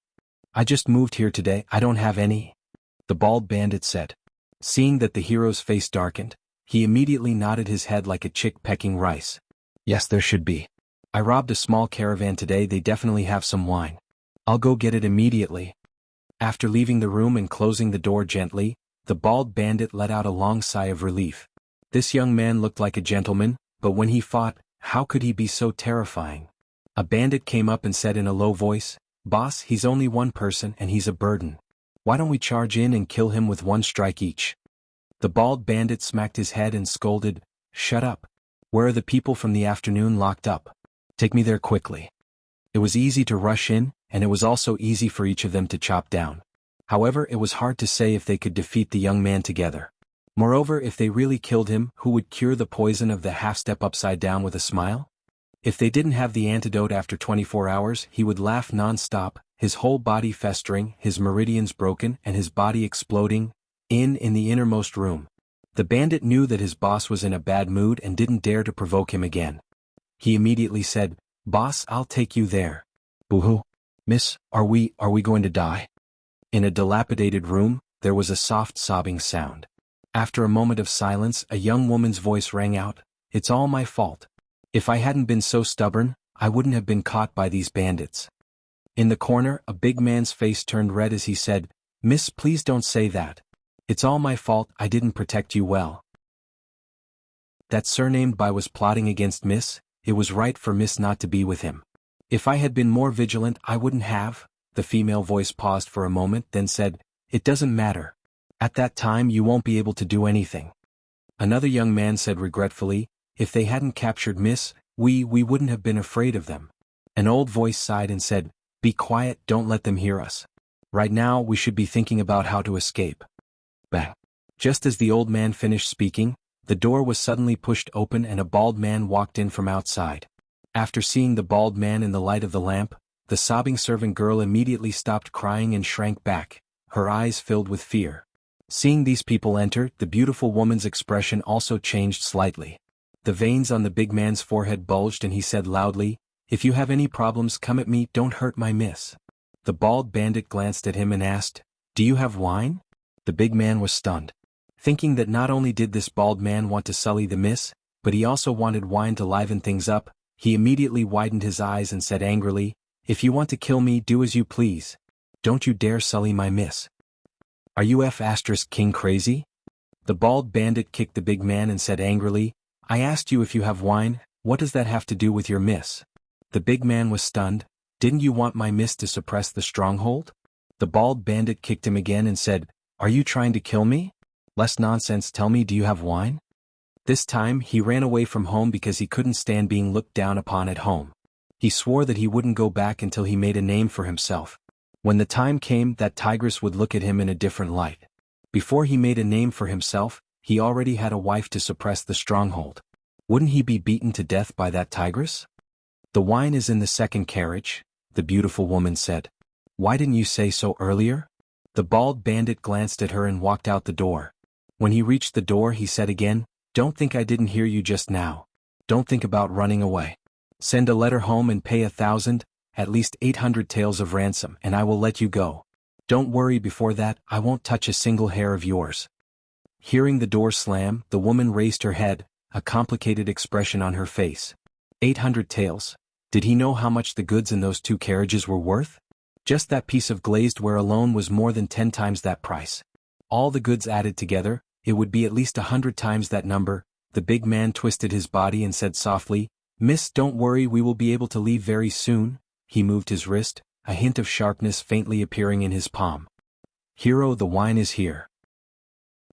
"I just moved here today, I don't have any," the bald bandit said. Seeing that the hero's face darkened, he immediately nodded his head like a chick pecking rice. "Yes, there should be. I robbed a small caravan today, they definitely have some wine. I'll go get it immediately." After leaving the room and closing the door gently, the bald bandit let out a long sigh of relief. This young man looked like a gentleman, but when he fought, how could he be so terrifying? A bandit came up and said in a low voice, "Boss, he's only one person and he's a burden. Why don't we charge in and kill him with one strike each?" The bald bandit smacked his head and scolded, "Shut up. Where are the people from the afternoon locked up? Take me there quickly." It was easy to rush in, and it was also easy for each of them to chop down. However, it was hard to say if they could defeat the young man together. Moreover, if they really killed him, who would cure the poison of the half-step upside down with a smile? If they didn't have the antidote after 24 hours, he would laugh non-stop, his whole body festering, his meridians broken, and his body exploding, in the innermost room. The bandit knew that his boss was in a bad mood and didn't dare to provoke him again. He immediately said, "Boss, I'll take you there." "Boo-hoo. Miss, are we going to die?" In a dilapidated room, there was a soft sobbing sound. After a moment of silence, a young woman's voice rang out, "It's all my fault. If I hadn't been so stubborn, I wouldn't have been caught by these bandits." In the corner, a big man's face turned red as he said, "Miss, please don't say that. It's all my fault, I didn't protect you well." That surnamed by was plotting against Miss, it was right for Miss not to be with him. "If I had been more vigilant, I wouldn't have." The female voice paused for a moment, then said, "It doesn't matter. At that time you won't be able to do anything." Another young man said regretfully, "If they hadn't captured Miss, we wouldn't have been afraid of them." An old voice sighed and said, "Be quiet, don't let them hear us. Right now we should be thinking about how to escape." Bang. Just as the old man finished speaking, the door was suddenly pushed open and a bald man walked in from outside. After seeing the bald man in the light of the lamp, the sobbing servant girl immediately stopped crying and shrank back, her eyes filled with fear. Seeing these people enter, the beautiful woman's expression also changed slightly. The veins on the big man's forehead bulged and he said loudly, "If you have any problems, come at me, don't hurt my miss." The bald bandit glanced at him and asked, "Do you have wine?" The big man was stunned. Thinking that not only did this bald man want to sully the miss, but he also wanted wine to liven things up, he immediately widened his eyes and said angrily, "If you want to kill me, do as you please. Don't you dare sully my miss. Are you King crazy?" The bald bandit kicked the big man and said angrily, "I asked you if you have wine, what does that have to do with your miss?" The big man was stunned. "Didn't you want my miss to suppress the stronghold?" The bald bandit kicked him again and said, "Are you trying to kill me? Less nonsense, tell me, do you have wine?" This time he ran away from home because he couldn't stand being looked down upon at home. He swore that he wouldn't go back until he made a name for himself. When the time came, that tigress would look at him in a different light. Before he made a name for himself, he already had a wife to suppress the stronghold. Wouldn't he be beaten to death by that tigress? "The wine is in the second carriage," the beautiful woman said. "Why didn't you say so earlier?" The bald bandit glanced at her and walked out the door. When he reached the door, he said again, "Don't think I didn't hear you just now. Don't think about running away. Send a letter home and pay 1,000, at least 800 taels of ransom, and I will let you go. Don't worry, before that, I won't touch a single hair of yours." Hearing the door slam, the woman raised her head, a complicated expression on her face. 800 taels. Did he know how much the goods in those 2 carriages were worth? Just that piece of glazed ware alone was more than 10 times that price. All the goods added together, it would be at least 100 times that number. The big man twisted his body and said softly, "Miss, don't worry, we will be able to leave very soon." He moved his wrist, a hint of sharpness faintly appearing in his palm. "Hero, the wine is here."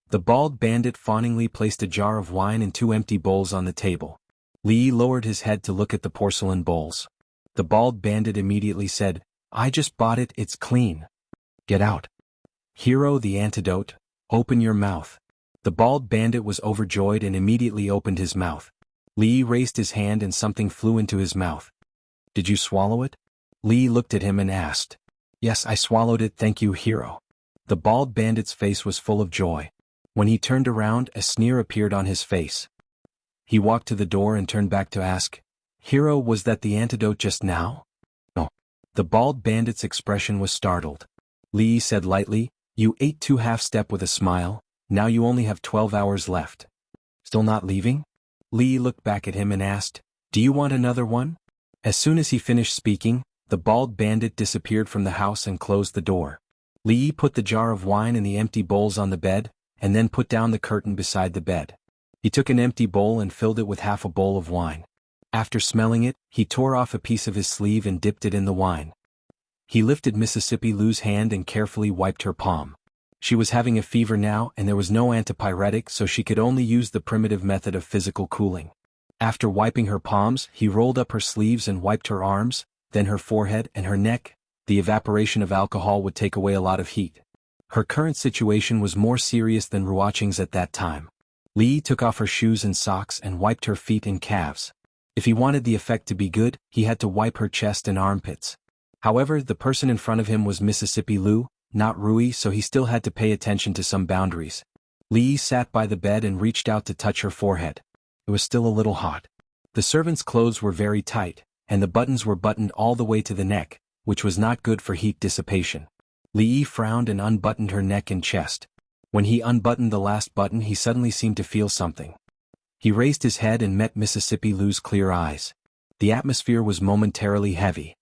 The bald bandit fawningly placed a jar of wine and 2 empty bowls on the table. Lee lowered his head to look at the porcelain bowls. The bald bandit immediately said, I just bought it, it's clean. Get out. Hero, the antidote, open your mouth. The bald bandit was overjoyed and immediately opened his mouth. Li raised his hand and something flew into his mouth. Did you swallow it? Li looked at him and asked. Yes, I swallowed it, thank you, Hero. The bald bandit's face was full of joy. When he turned around, a sneer appeared on his face. He walked to the door and turned back to ask, Hero, was that the antidote just now? No. The bald bandit's expression was startled. Li said lightly, you ate 2 half-step with a smile, now you only have 12 hours left. Still not leaving? Li looked back at him and asked, do you want another one? As soon as he finished speaking, the bald bandit disappeared from the house and closed the door. Li put the jar of wine and the empty bowls on the bed, and then put down the curtain beside the bed. He took an empty bowl and filled it with half a bowl of wine. After smelling it, he tore off a piece of his sleeve and dipped it in the wine. He lifted Mississippi Lou's hand and carefully wiped her palm. She was having a fever now and there was no antipyretic, so she could only use the primitive method of physical cooling. After wiping her palms, he rolled up her sleeves and wiped her arms, then her forehead and her neck. The evaporation of alcohol would take away a lot of heat. Her current situation was more serious than Ruoqing's at that time. Li took off her shoes and socks and wiped her feet and calves. If he wanted the effect to be good, he had to wipe her chest and armpits. However, the person in front of him was Mississippi Lou, not Rui, so he still had to pay attention to some boundaries. Li sat by the bed and reached out to touch her forehead. It was still a little hot. The servant's clothes were very tight, and the buttons were buttoned all the way to the neck, which was not good for heat dissipation. Li frowned and unbuttoned her neck and chest. When he unbuttoned the last button, he suddenly seemed to feel something. He raised his head and met Mississippi Lou's clear eyes. The atmosphere was momentarily heavy.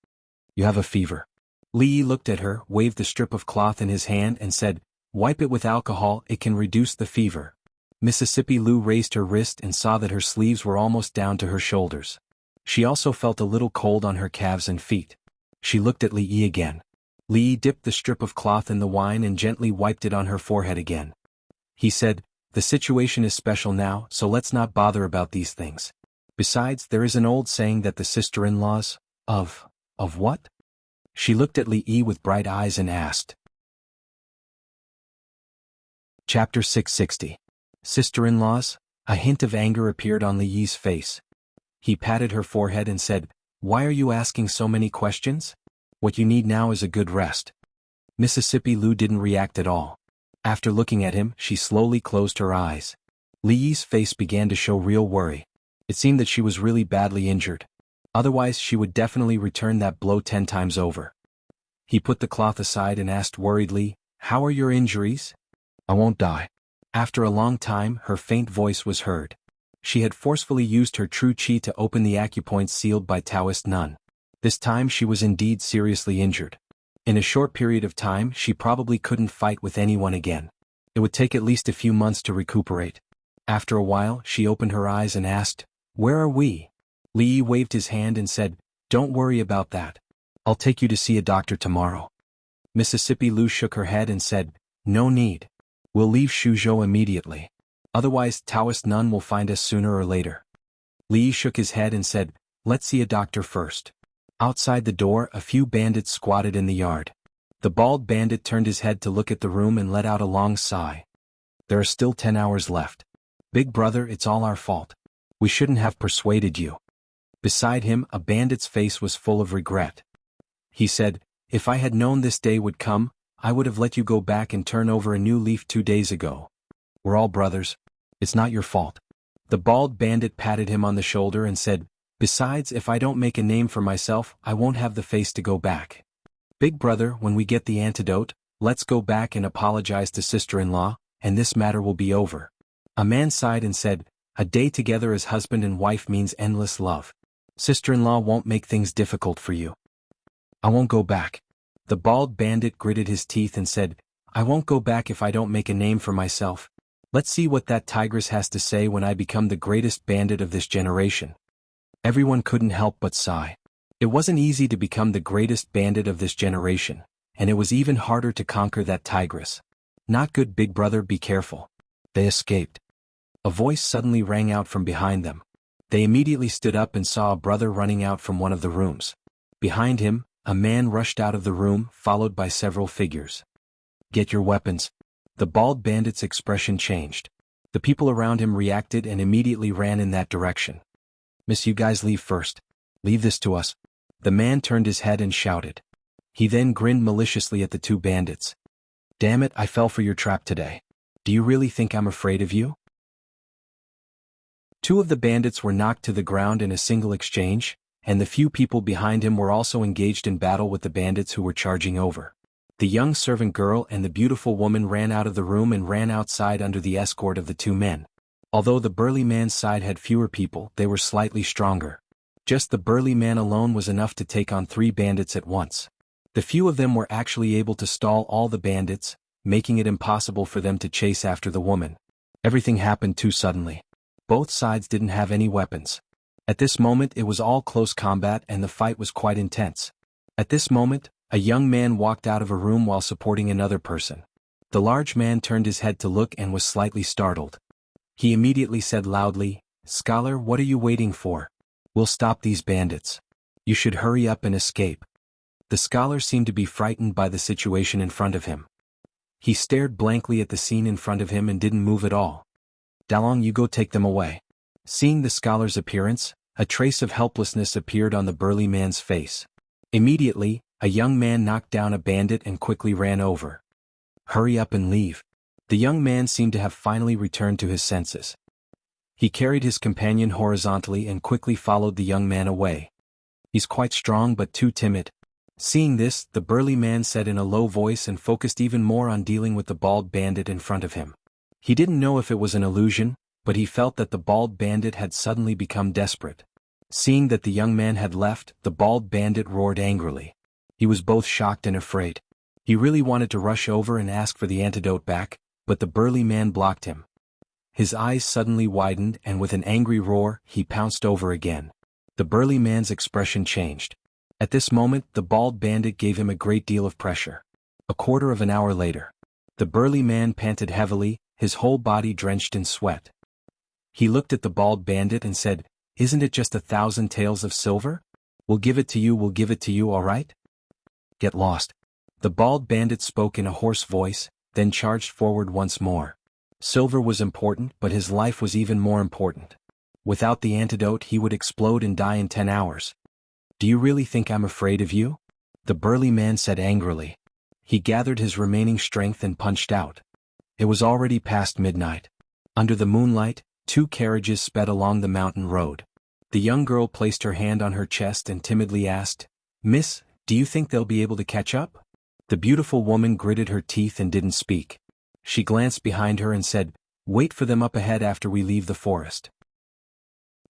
You have a fever. Li looked at her, waved the strip of cloth in his hand and said, wipe it with alcohol, it can reduce the fever. Mississippi Lou raised her wrist and saw that her sleeves were almost down to her shoulders. She also felt a little cold on her calves and feet. She looked at Li again. Li dipped the strip of cloth in the wine and gently wiped it on her forehead again. He said, the situation is special now, so let's not bother about these things. Besides, there is an old saying that the sister-in-laws, of what? She looked at Li with bright eyes and asked. Chapter 660. Sister-in-laws? A hint of anger appeared on Li's face. He patted her forehead and said, why are you asking so many questions? What you need now is a good rest. Mississippi Lou didn't react at all. After looking at him, she slowly closed her eyes. Li's face began to show real worry. It seemed that she was really badly injured. Otherwise, she would definitely return that blow 10 times over. He put the cloth aside and asked worriedly, how are your injuries? I won't die. After a long time, her faint voice was heard. She had forcefully used her true qi to open the acupoints sealed by Taoist nun. This time she was indeed seriously injured. In a short period of time, she probably couldn't fight with anyone again. It would take at least a few months to recuperate. After a while, she opened her eyes and asked, where are we? Li waved his hand and said, don't worry about that. I'll take you to see a doctor tomorrow. Mississippi Lou shook her head and said, no need. We'll leave Shuzhou immediately. Otherwise, Taoist nun will find us sooner or later. Li shook his head and said, let's see a doctor first. Outside the door, a few bandits squatted in the yard. The bald bandit turned his head to look at the room and let out a long sigh. There are still 10 hours left. Big brother, it's all our fault. We shouldn't have persuaded you. Beside him, a bandit's face was full of regret. He said, if I had known this day would come, I would have let you go back and turn over a new leaf 2 days ago. We're all brothers. It's not your fault. The bald bandit patted him on the shoulder and said, besides, if I don't make a name for myself, I won't have the face to go back. Big brother, when we get the antidote, let's go back and apologize to sister-in-law, and this matter will be over. A man sighed and said, a day together as husband and wife means endless love. Sister-in-law won't make things difficult for you. I won't go back. The bald bandit gritted his teeth and said, I won't go back if I don't make a name for myself. Let's see what that tigress has to say when I become the greatest bandit of this generation. Everyone couldn't help but sigh. It wasn't easy to become the greatest bandit of this generation, and it was even harder to conquer that tigress. Not good, big brother, be careful. They escaped. A voice suddenly rang out from behind them. They immediately stood up and saw a brother running out from one of the rooms. Behind him, a man rushed out of the room, followed by several figures. "Get your weapons." The bald bandit's expression changed. The people around him reacted and immediately ran in that direction. "Miss, you guys leave first. Leave this to us." The man turned his head and shouted. He then grinned maliciously at the two bandits. "Damn it, I fell for your trap today. Do you really think I'm afraid of you?" Two of the bandits were knocked to the ground in a single exchange, and the few people behind him were also engaged in battle with the bandits who were charging over. The young servant girl and the beautiful woman ran out of the room and ran outside under the escort of the two men. Although the burly man's side had fewer people, they were slightly stronger. Just the burly man alone was enough to take on 3 bandits at once. The few of them were actually able to stall all the bandits, making it impossible for them to chase after the woman. Everything happened too suddenly. Both sides didn't have any weapons. At this moment it was all close combat and the fight was quite intense. At this moment, a young man walked out of a room while supporting another person. The large man turned his head to look and was slightly startled. He immediately said loudly, "Scholar, what are you waiting for? We'll stop these bandits. You should hurry up and escape." The scholar seemed to be frightened by the situation in front of him. He stared blankly at the scene in front of him and didn't move at all. "Dalong, you go take them away." Seeing the scholar's appearance, a trace of helplessness appeared on the burly man's face. Immediately, a young man knocked down a bandit and quickly ran over. "Hurry up and leave." The young man seemed to have finally returned to his senses. He carried his companion horizontally and quickly followed the young man away. "He's quite strong but too timid." Seeing this, the burly man said in a low voice and focused even more on dealing with the bald bandit in front of him. He didn't know if it was an illusion, but he felt that the bald bandit had suddenly become desperate. Seeing that the young man had left, the bald bandit roared angrily. He was both shocked and afraid. He really wanted to rush over and ask for the antidote back, but the burly man blocked him. His eyes suddenly widened and with an angry roar, he pounced over again. The burly man's expression changed. At this moment, the bald bandit gave him a great deal of pressure. A quarter of an hour later, the burly man panted heavily, his whole body drenched in sweat. He looked at the bald bandit and said, "Isn't it just 1,000 taels of silver? We'll give it to you, all right? Get lost." The bald bandit spoke in a hoarse voice, then charged forward once more. Silver was important, but his life was even more important. Without the antidote he would explode and die in 10 hours. "Do you really think I'm afraid of you?" the burly man said angrily. He gathered his remaining strength and punched out. It was already past midnight. Under the moonlight, 2 carriages sped along the mountain road. The young girl placed her hand on her chest and timidly asked, "Miss, do you think they'll be able to catch up?" The beautiful woman gritted her teeth and didn't speak. She glanced behind her and said, "Wait for them up ahead after we leave the forest.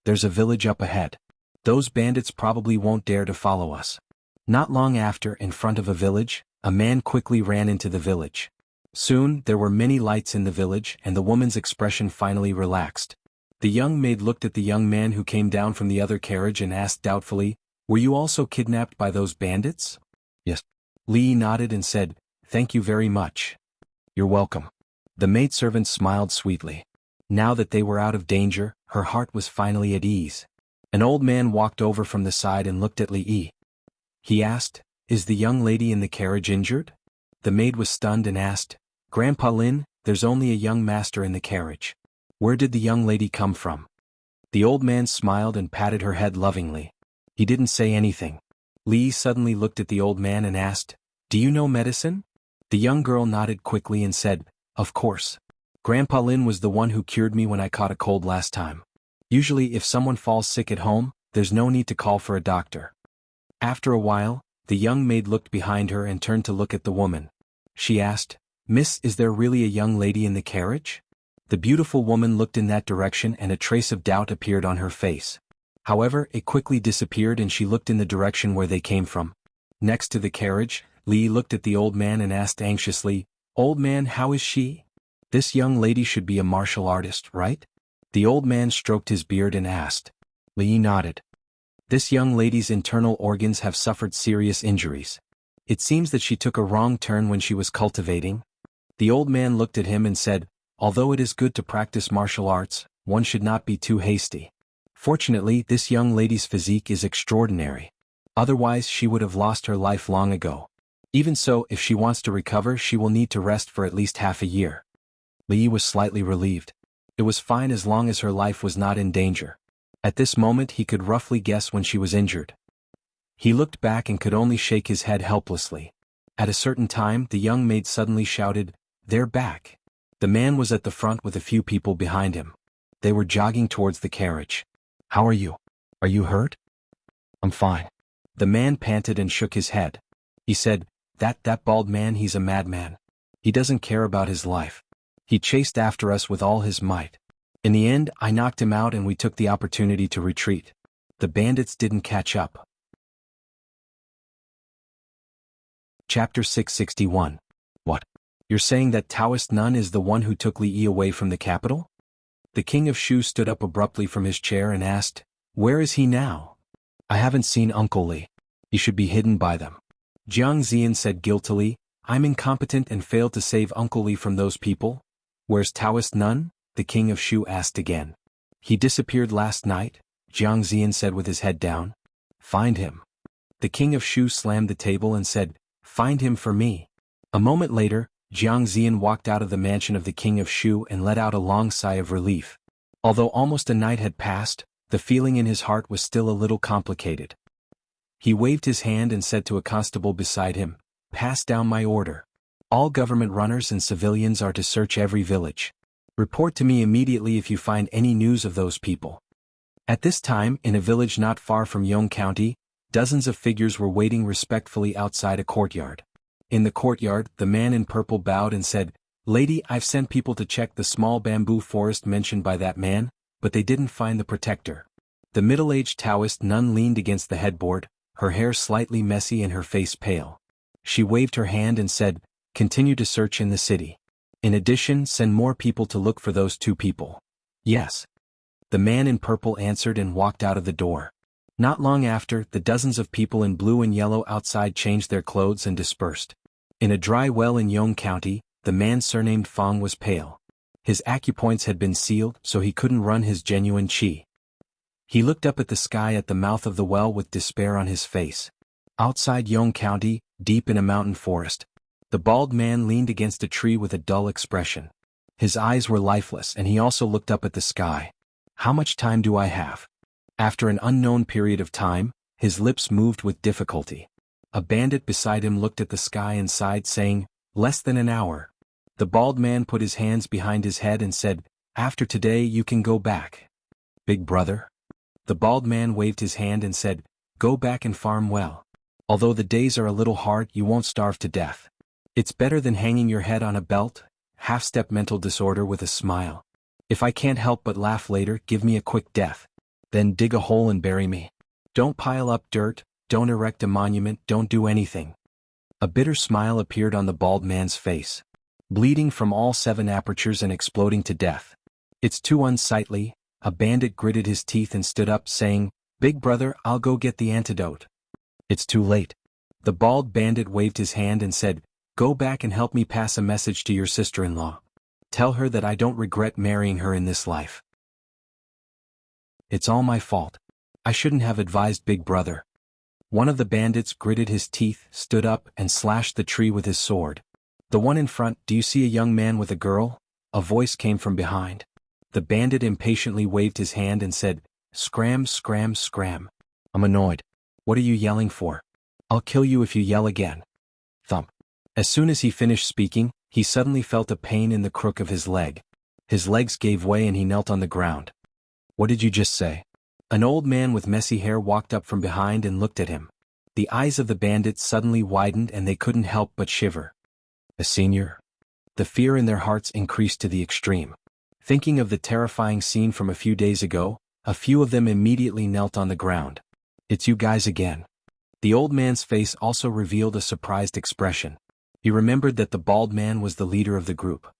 There's a village up ahead. Those bandits probably won't dare to follow us." Not long after, in front of a village, a man quickly ran into the village. Soon, there were many lights in the village and the woman's expression finally relaxed. The young maid looked at the young man who came down from the other carriage and asked doubtfully, "Were you also kidnapped by those bandits?" "Yes." Li nodded and said, "Thank you very much." "You're welcome." The maidservant smiled sweetly. Now that they were out of danger, her heart was finally at ease. An old man walked over from the side and looked at Li. He asked, "Is the young lady in the carriage injured?" The maid was stunned and asked, "Grandpa Lin, there's only a young master in the carriage. Where did the young lady come from?" The old man smiled and patted her head lovingly. He didn't say anything. Li suddenly looked at the old man and asked, "Do you know medicine?" The young girl nodded quickly and said, "Of course. Grandpa Lin was the one who cured me when I caught a cold last time. Usually if someone falls sick at home, there's no need to call for a doctor." After a while, the young maid looked behind her and turned to look at the woman. She asked, "Miss, is there really a young lady in the carriage?" The beautiful woman looked in that direction and a trace of doubt appeared on her face. However, it quickly disappeared and she looked in the direction where they came from. Next to the carriage, Li looked at the old man and asked anxiously, "Old man, how is she? This young lady should be a martial artist, right?" The old man stroked his beard and asked. Li nodded. "This young lady's internal organs have suffered serious injuries. It seems that she took a wrong turn when she was cultivating." The old man looked at him and said, "Although it is good to practice martial arts, one should not be too hasty. Fortunately, this young lady's physique is extraordinary. Otherwise she would have lost her life long ago. Even so, if she wants to recover, she will need to rest for at least half a year. Li was slightly relieved. It was fine as long as her life was not in danger. At this moment he could roughly guess when she was injured. He looked back and could only shake his head helplessly. At a certain time the young maid suddenly shouted, "They're back." The man was at the front with a few people behind him. They were jogging towards the carriage. "How are you? Are you hurt?" "I'm fine." The man panted and shook his head. He said, That bald man, he's a madman. He doesn't care about his life. He chased after us with all his might. In the end, I knocked him out and we took the opportunity to retreat. The bandits didn't catch up." Chapter 661. What? You're saying that Taoist nun is the one who took Li Yi away from the capital? The king of Shu stood up abruptly from his chair and asked, "Where is he now?" "I haven't seen Uncle Li. He should be hidden by them." Jiang Zian said guiltily, "I'm incompetent and failed to save Uncle Li from those people." "Where's Taoist nun?" the king of Shu asked again. "He disappeared last night," Jiang Zian said with his head down. "Find him." The king of Shu slammed the table and said, "Find him for me." A moment later, Jiang Zian walked out of the mansion of the king of Shu and let out a long sigh of relief. Although almost a night had passed, the feeling in his heart was still a little complicated. He waved his hand and said to a constable beside him, "Pass down my order. All government runners and civilians are to search every village. Report to me immediately if you find any news of those people." At this time, in a village not far from Yong County, dozens of figures were waiting respectfully outside a courtyard. In the courtyard, the man in purple bowed and said, "Lady, I've sent people to check the small bamboo forest mentioned by that man, but they didn't find the protector." The middle-aged Taoist nun leaned against the headboard, her hair slightly messy and her face pale. She waved her hand and said, "Continue to search in the city. In addition, send more people to look for those two people." "Yes." The man in purple answered and walked out of the door. Not long after, the dozens of people in blue and yellow outside changed their clothes and dispersed. In a dry well in Yong County, the man surnamed Fong was pale. His acupoints had been sealed, so he couldn't run his genuine qi. He looked up at the sky at the mouth of the well with despair on his face. Outside Yong County, deep in a mountain forest, the bald man leaned against a tree with a dull expression. His eyes were lifeless and he also looked up at the sky. "How much time do I have?" After an unknown period of time, his lips moved with difficulty. A bandit beside him looked at the sky and sighed, saying, "Less than an hour." The bald man put his hands behind his head and said, "After today you can go back." "Big brother?" The bald man waved his hand and said, "Go back and farm well. Although the days are a little hard, you won't starve to death. It's better than hanging your head on a belt." Half-step mental disorder with a smile. "If I can't help but laugh later, give me a quick death. Then dig a hole and bury me. Don't pile up dirt, don't erect a monument, don't do anything." A bitter smile appeared on the bald man's face. "Bleeding from all 7 apertures and exploding to death. It's too unsightly." A bandit gritted his teeth and stood up, saying, "Big brother, I'll go get the antidote." "It's too late." The bald bandit waved his hand and said, "Go back and help me pass a message to your sister-in-law. Tell her that I don't regret marrying her in this life. It's all my fault. I shouldn't have advised Big Brother." One of the bandits gritted his teeth, stood up, and slashed the tree with his sword. "The one in front, do you see a young man with a girl?" A voice came from behind. The bandit impatiently waved his hand and said, "Scram, scram, scram." "I'm annoyed. What are you yelling for? I'll kill you if you yell again." Thump. As soon as he finished speaking, he suddenly felt a pain in the crook of his leg. His legs gave way and he knelt on the ground. "What did you just say?" An old man with messy hair walked up from behind and looked at him. The eyes of the bandits suddenly widened and they couldn't help but shiver. "A senior?" The fear in their hearts increased to the extreme. Thinking of the terrifying scene from a few days ago, a few of them immediately knelt on the ground. "It's you guys again." The old man's face also revealed a surprised expression. He remembered that the bald man was the leader of the group.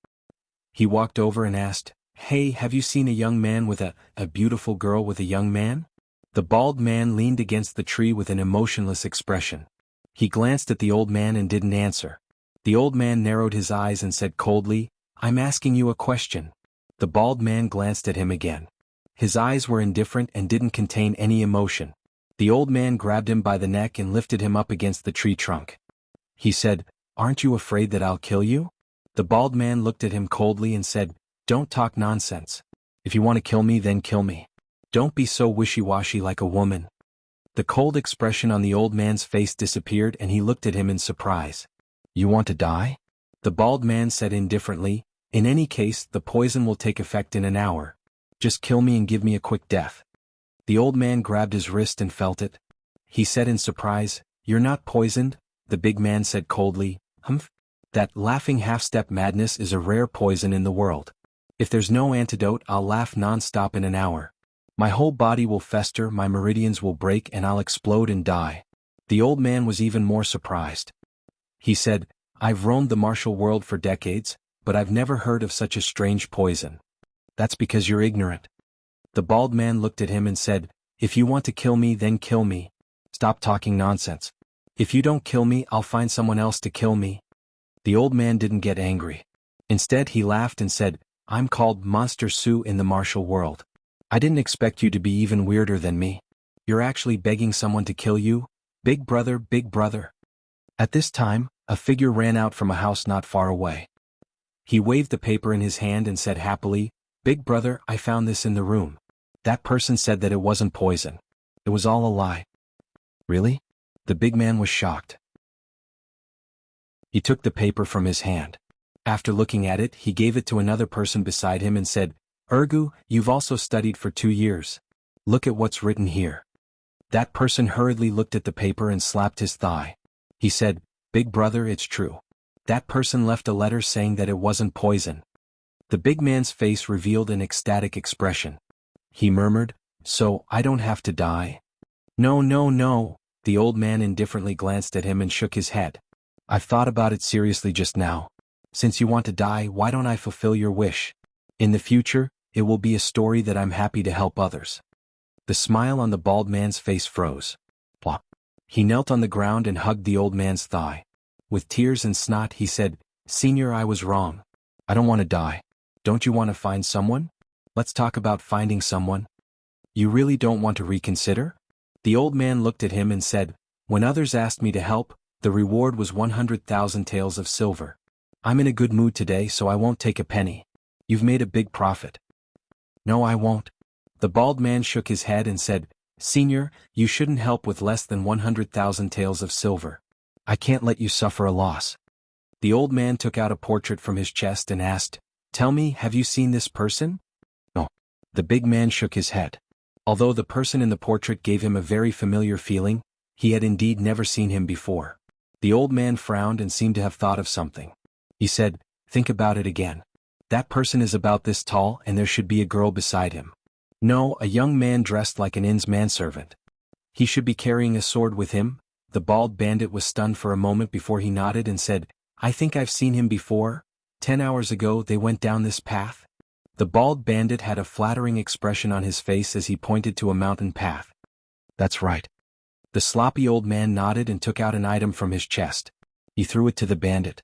He walked over and asked, "Hey, have you seen a young man with a beautiful girl with a young man?" The bald man leaned against the tree with an emotionless expression. He glanced at the old man and didn't answer. The old man narrowed his eyes and said coldly, "I'm asking you a question." The bald man glanced at him again. His eyes were indifferent and didn't contain any emotion. The old man grabbed him by the neck and lifted him up against the tree trunk. He said, "Aren't you afraid that I'll kill you?" The bald man looked at him coldly and said, "Don't talk nonsense. If you want to kill me, then kill me. Don't be so wishy-washy like a woman." The cold expression on the old man's face disappeared and he looked at him in surprise. "You want to die?" The bald man said indifferently, "In any case, the poison will take effect in an hour. Just kill me and give me a quick death." The old man grabbed his wrist and felt it. He said in surprise, "You're not poisoned?" The big man said coldly, "Humph. That laughing half-step madness is a rare poison in the world. If there's no antidote, I'll laugh non-stop in an hour. My whole body will fester, my meridians will break, and I'll explode and die." The old man was even more surprised. He said, "I've roamed the martial world for decades, but I've never heard of such a strange poison." "That's because you're ignorant." The bald man looked at him and said, "If you want to kill me, then kill me. Stop talking nonsense. If you don't kill me, I'll find someone else to kill me." The old man didn't get angry. Instead, he laughed and said, "I'm called Monster Sue in the martial world. I didn't expect you to be even weirder than me. You're actually begging someone to kill you? Big brother, big brother." At this time, a figure ran out from a house not far away. He waved the paper in his hand and said happily, "Big brother, I found this in the room. That person said that it wasn't poison. It was all a lie." "Really?" The big man was shocked. He took the paper from his hand. After looking at it, he gave it to another person beside him and said, "Ergu, you've also studied for 2 years. Look at what's written here." That person hurriedly looked at the paper and slapped his thigh. He said, "Big brother, it's true. That person left a letter saying that it wasn't poison." The big man's face revealed an ecstatic expression. He murmured, "So, I don't have to die?" "No, no, no." The old man indifferently glanced at him and shook his head. "I've thought about it seriously just now. Since you want to die, why don't I fulfill your wish? In the future, it will be a story that I'm happy to help others." The smile on the bald man's face froze. Plop. He knelt on the ground and hugged the old man's thigh. With tears and snot, he said, "Senior, I was wrong. I don't want to die. Don't you want to find someone? Let's talk about finding someone. You really don't want to reconsider?" The old man looked at him and said, "When others asked me to help, the reward was 100,000 taels of silver. I'm in a good mood today, so I won't take a penny. You've made a big profit." "No, I won't." The bald man shook his head and said, "Senior, you shouldn't help with less than 100,000 taels of silver. I can't let you suffer a loss." The old man took out a portrait from his chest and asked, "Tell me, have you seen this person?" "No." The big man shook his head. Although the person in the portrait gave him a very familiar feeling, he had indeed never seen him before. The old man frowned and seemed to have thought of something. He said, "Think about it again. That person is about this tall and there should be a girl beside him. No, a young man dressed like an inn's manservant. He should be carrying a sword with him." The bald bandit was stunned for a moment before he nodded and said, "I think I've seen him before. 10 hours ago they went down this path." The bald bandit had a flattering expression on his face as he pointed to a mountain path. "That's right." The sloppy old man nodded and took out an item from his chest. He threw it to the bandit.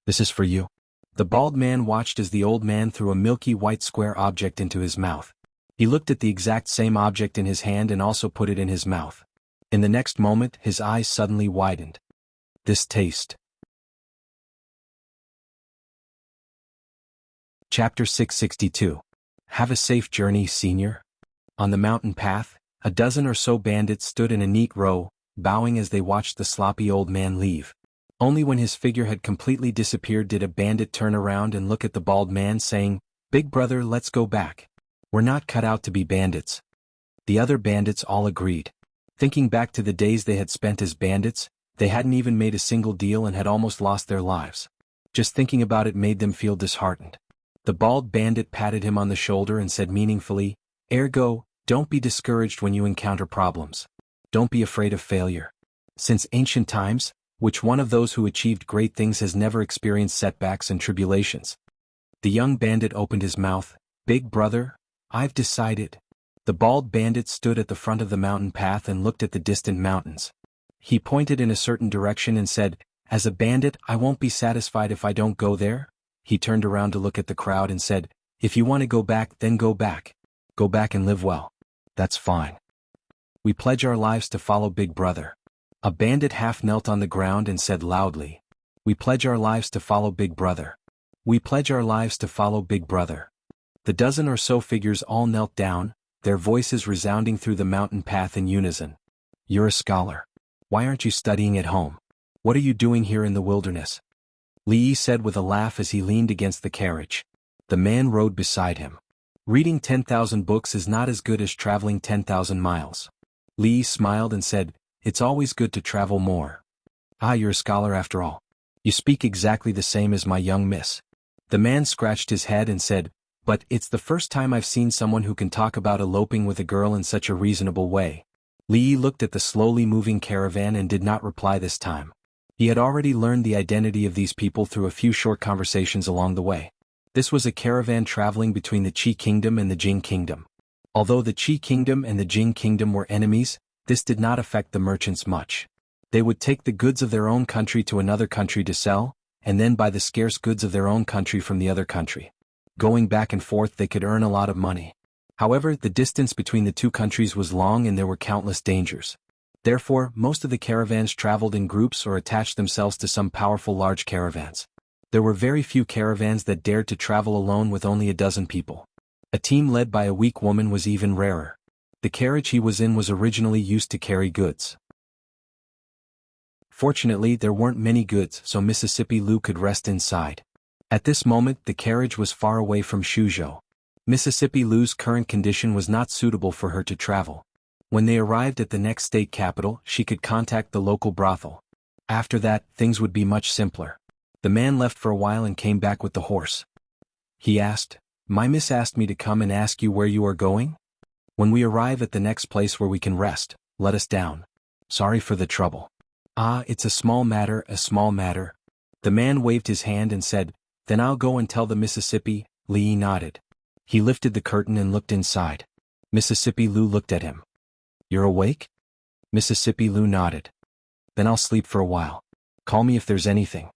"This is for you." The bald man watched as the old man threw a milky white square object into his mouth. He looked at the exact same object in his hand and also put it in his mouth. In the next moment, his eyes suddenly widened. "This taste." Chapter 662. Have a safe journey, senior. On the mountain path, a dozen or so bandits stood in a neat row, bowing as they watched the sloppy old man leave. Only when his figure had completely disappeared did a bandit turn around and look at the bald man, saying, "Big brother, let's go back. We're not cut out to be bandits." The other bandits all agreed. Thinking back to the days they had spent as bandits, they hadn't even made a single deal and had almost lost their lives. Just thinking about it made them feel disheartened. The bald bandit patted him on the shoulder and said meaningfully, "Ergo, don't be discouraged when you encounter problems. Don't be afraid of failure. Since ancient times, which one of those who achieved great things has never experienced setbacks and tribulations?" The young bandit opened his mouth. "Big brother, I've decided." The bald bandit stood at the front of the mountain path and looked at the distant mountains. He pointed in a certain direction and said, "As a bandit, I won't be satisfied if I don't go there." He turned around to look at the crowd and said, "If you want to go back, then go back. Go back and live well. That's fine." We pledge our lives to follow Big Brother. A bandit half knelt on the ground and said loudly, "We pledge our lives to follow Big Brother. We pledge our lives to follow Big Brother." The dozen or so figures all knelt down, their voices resounding through the mountain path in unison. "You're a scholar. Why aren't you studying at home? What are you doing here in the wilderness?" Li Yi said with a laugh as he leaned against the carriage. The man rode beside him. "Reading 10,000 books is not as good as traveling 10,000 miles. Li Yi smiled and said, "It's always good to travel more." "Ah, you're a scholar after all. You speak exactly the same as my young miss." The man scratched his head and said, "But it's the first time I've seen someone who can talk about eloping with a girl in such a reasonable way." Li Yi looked at the slowly moving caravan and did not reply this time. He had already learned the identity of these people through a few short conversations along the way. This was a caravan traveling between the Qi Kingdom and the Jing Kingdom. Although the Qi Kingdom and the Jing Kingdom were enemies, this did not affect the merchants much. They would take the goods of their own country to another country to sell, and then buy the scarce goods of their own country from the other country. Going back and forth they could earn a lot of money. However, the distance between the two countries was long and there were countless dangers. Therefore, most of the caravans traveled in groups or attached themselves to some powerful large caravans. There were very few caravans that dared to travel alone with only a dozen people. A team led by a weak woman was even rarer. The carriage he was in was originally used to carry goods. Fortunately, there weren't many goods, so Mississippi Lu could rest inside. At this moment, the carriage was far away from Shuzhou. Mississippi Lu's current condition was not suitable for her to travel. When they arrived at the next state capital, she could contact the local brothel. After that, things would be much simpler. The man left for a while and came back with the horse. He asked, "My miss asked me to come and ask you where you are going? When we arrive at the next place where we can rest, let us down. Sorry for the trouble." "Ah, it's a small matter, a small matter." The man waved his hand and said, "Then I'll go and tell the Mississippi." Li Yi nodded. He lifted the curtain and looked inside. Mississippi Lu looked at him. "You're awake?" Mississippi Lu nodded. "Then I'll sleep for a while. Call me if there's anything."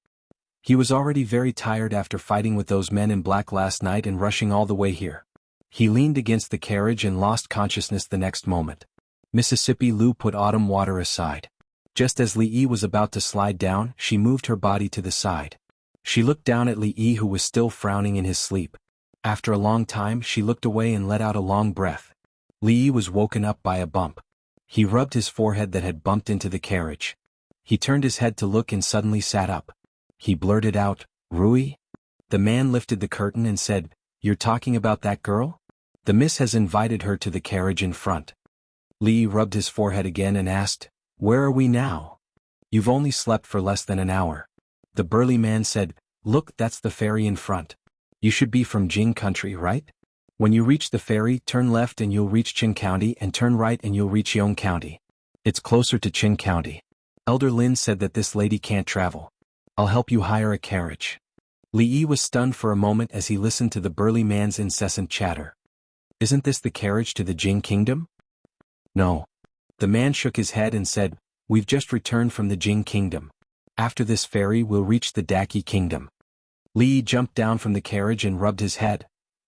He was already very tired after fighting with those men in black last night and rushing all the way here. He leaned against the carriage and lost consciousness the next moment. Mississippi Lu put autumn water aside. Just as Li Yi was about to slide down, she moved her body to the side. She looked down at Li Yi, who was still frowning in his sleep. After a long time she looked away and let out a long breath. Li Yi was woken up by a bump. He rubbed his forehead that had bumped into the carriage. He turned his head to look and suddenly sat up. He blurted out, "Rui?" The man lifted the curtain and said, "You're talking about that girl? The miss has invited her to the carriage in front." Li Yi rubbed his forehead again and asked, "Where are we now?" "You've only slept for less than an hour." The burly man said, "Look, that's the ferry in front. You should be from Jing country, right? When you reach the ferry, turn left and you'll reach Qin County, and turn right and you'll reach Yong County. It's closer to Qin County." Elder Lin said that this lady can't travel. "I'll help you hire a carriage." Li Yi was stunned for a moment as he listened to the burly man's incessant chatter. "Isn't this the carriage to the Jing Kingdom?" "No." The man shook his head and said, "We've just returned from the Jing Kingdom. After this ferry we'll reach the Daqi Kingdom." Li Yi jumped down from the carriage and rubbed his head.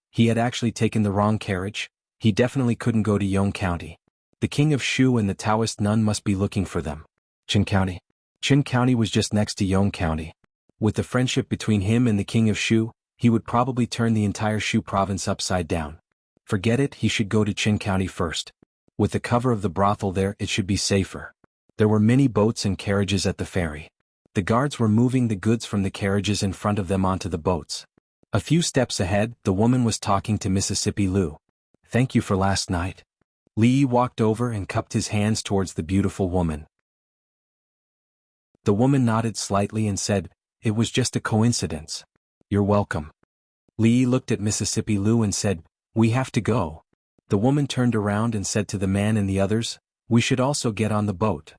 He had actually taken the wrong carriage. He definitely couldn't go to Yong County. The king of Shu and the Taoist nun must be looking for them. Qin County. Qin County was just next to Yong County. With the friendship between him and the king of Shu, he would probably turn the entire Shu province upside down. Forget it, he should go to Qin County first. With the cover of the brothel there, it should be safer. There were many boats and carriages at the ferry. The guards were moving the goods from the carriages in front of them onto the boats. A few steps ahead, the woman was talking to Mississippi Lu. "Thank you for last night." Li Yi walked over and cupped his hands towards the beautiful woman. The woman nodded slightly and said, "It was just a coincidence." "You're welcome." Li Yi looked at Mississippi Lu and said, "We have to go." The woman turned around and said to the man and the others, "We should also get on the boat."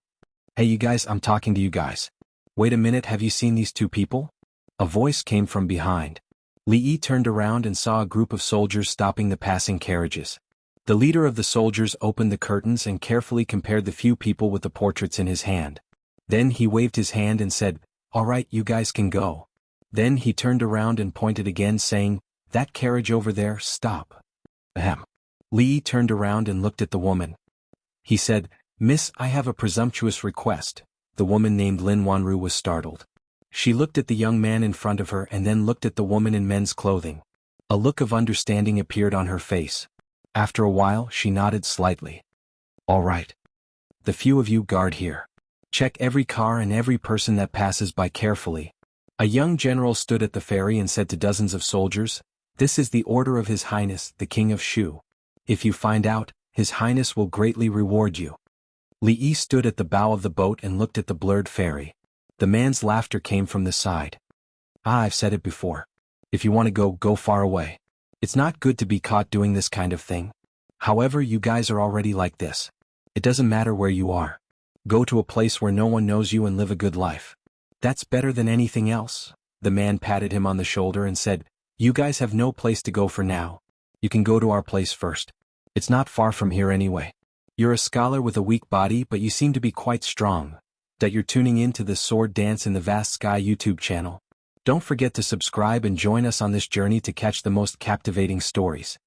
"Hey you guys, I'm talking to you guys. Wait a minute, have you seen these two people?" A voice came from behind. Li Yi turned around and saw a group of soldiers stopping the passing carriages. The leader of the soldiers opened the curtains and carefully compared the few people with the portraits in his hand. Then he waved his hand and said, "All right, you guys can go." Then he turned around and pointed again, saying, "That carriage over there, stop." Ahem. Li Yi turned around and looked at the woman. He said, "Miss, I have a presumptuous request." The woman named Lin Wanru was startled. She looked at the young man in front of her and then looked at the woman in men's clothing. A look of understanding appeared on her face. After a while, she nodded slightly. "All right. The few of you guard here. Check every car and every person that passes by carefully." A young general stood at the ferry and said to dozens of soldiers, "This is the order of His Highness, the King of Shu. If you find out, His Highness will greatly reward you." Li Yi stood at the bow of the boat and looked at the blurred ferry. The man's laughter came from the side. "I've said it before. If you want to go, go far away. It's not good to be caught doing this kind of thing. However, you guys are already like this. It doesn't matter where you are. Go to a place where no one knows you and live a good life. That's better than anything else." The man patted him on the shoulder and said, "You guys have no place to go for now. You can go to our place first. It's not far from here anyway. You're a scholar with a weak body, but you seem to be quite strong. That you're tuning in to the Sword Dance in the Vast Sky YouTube channel. Don't forget to subscribe and join us on this journey to catch the most captivating stories.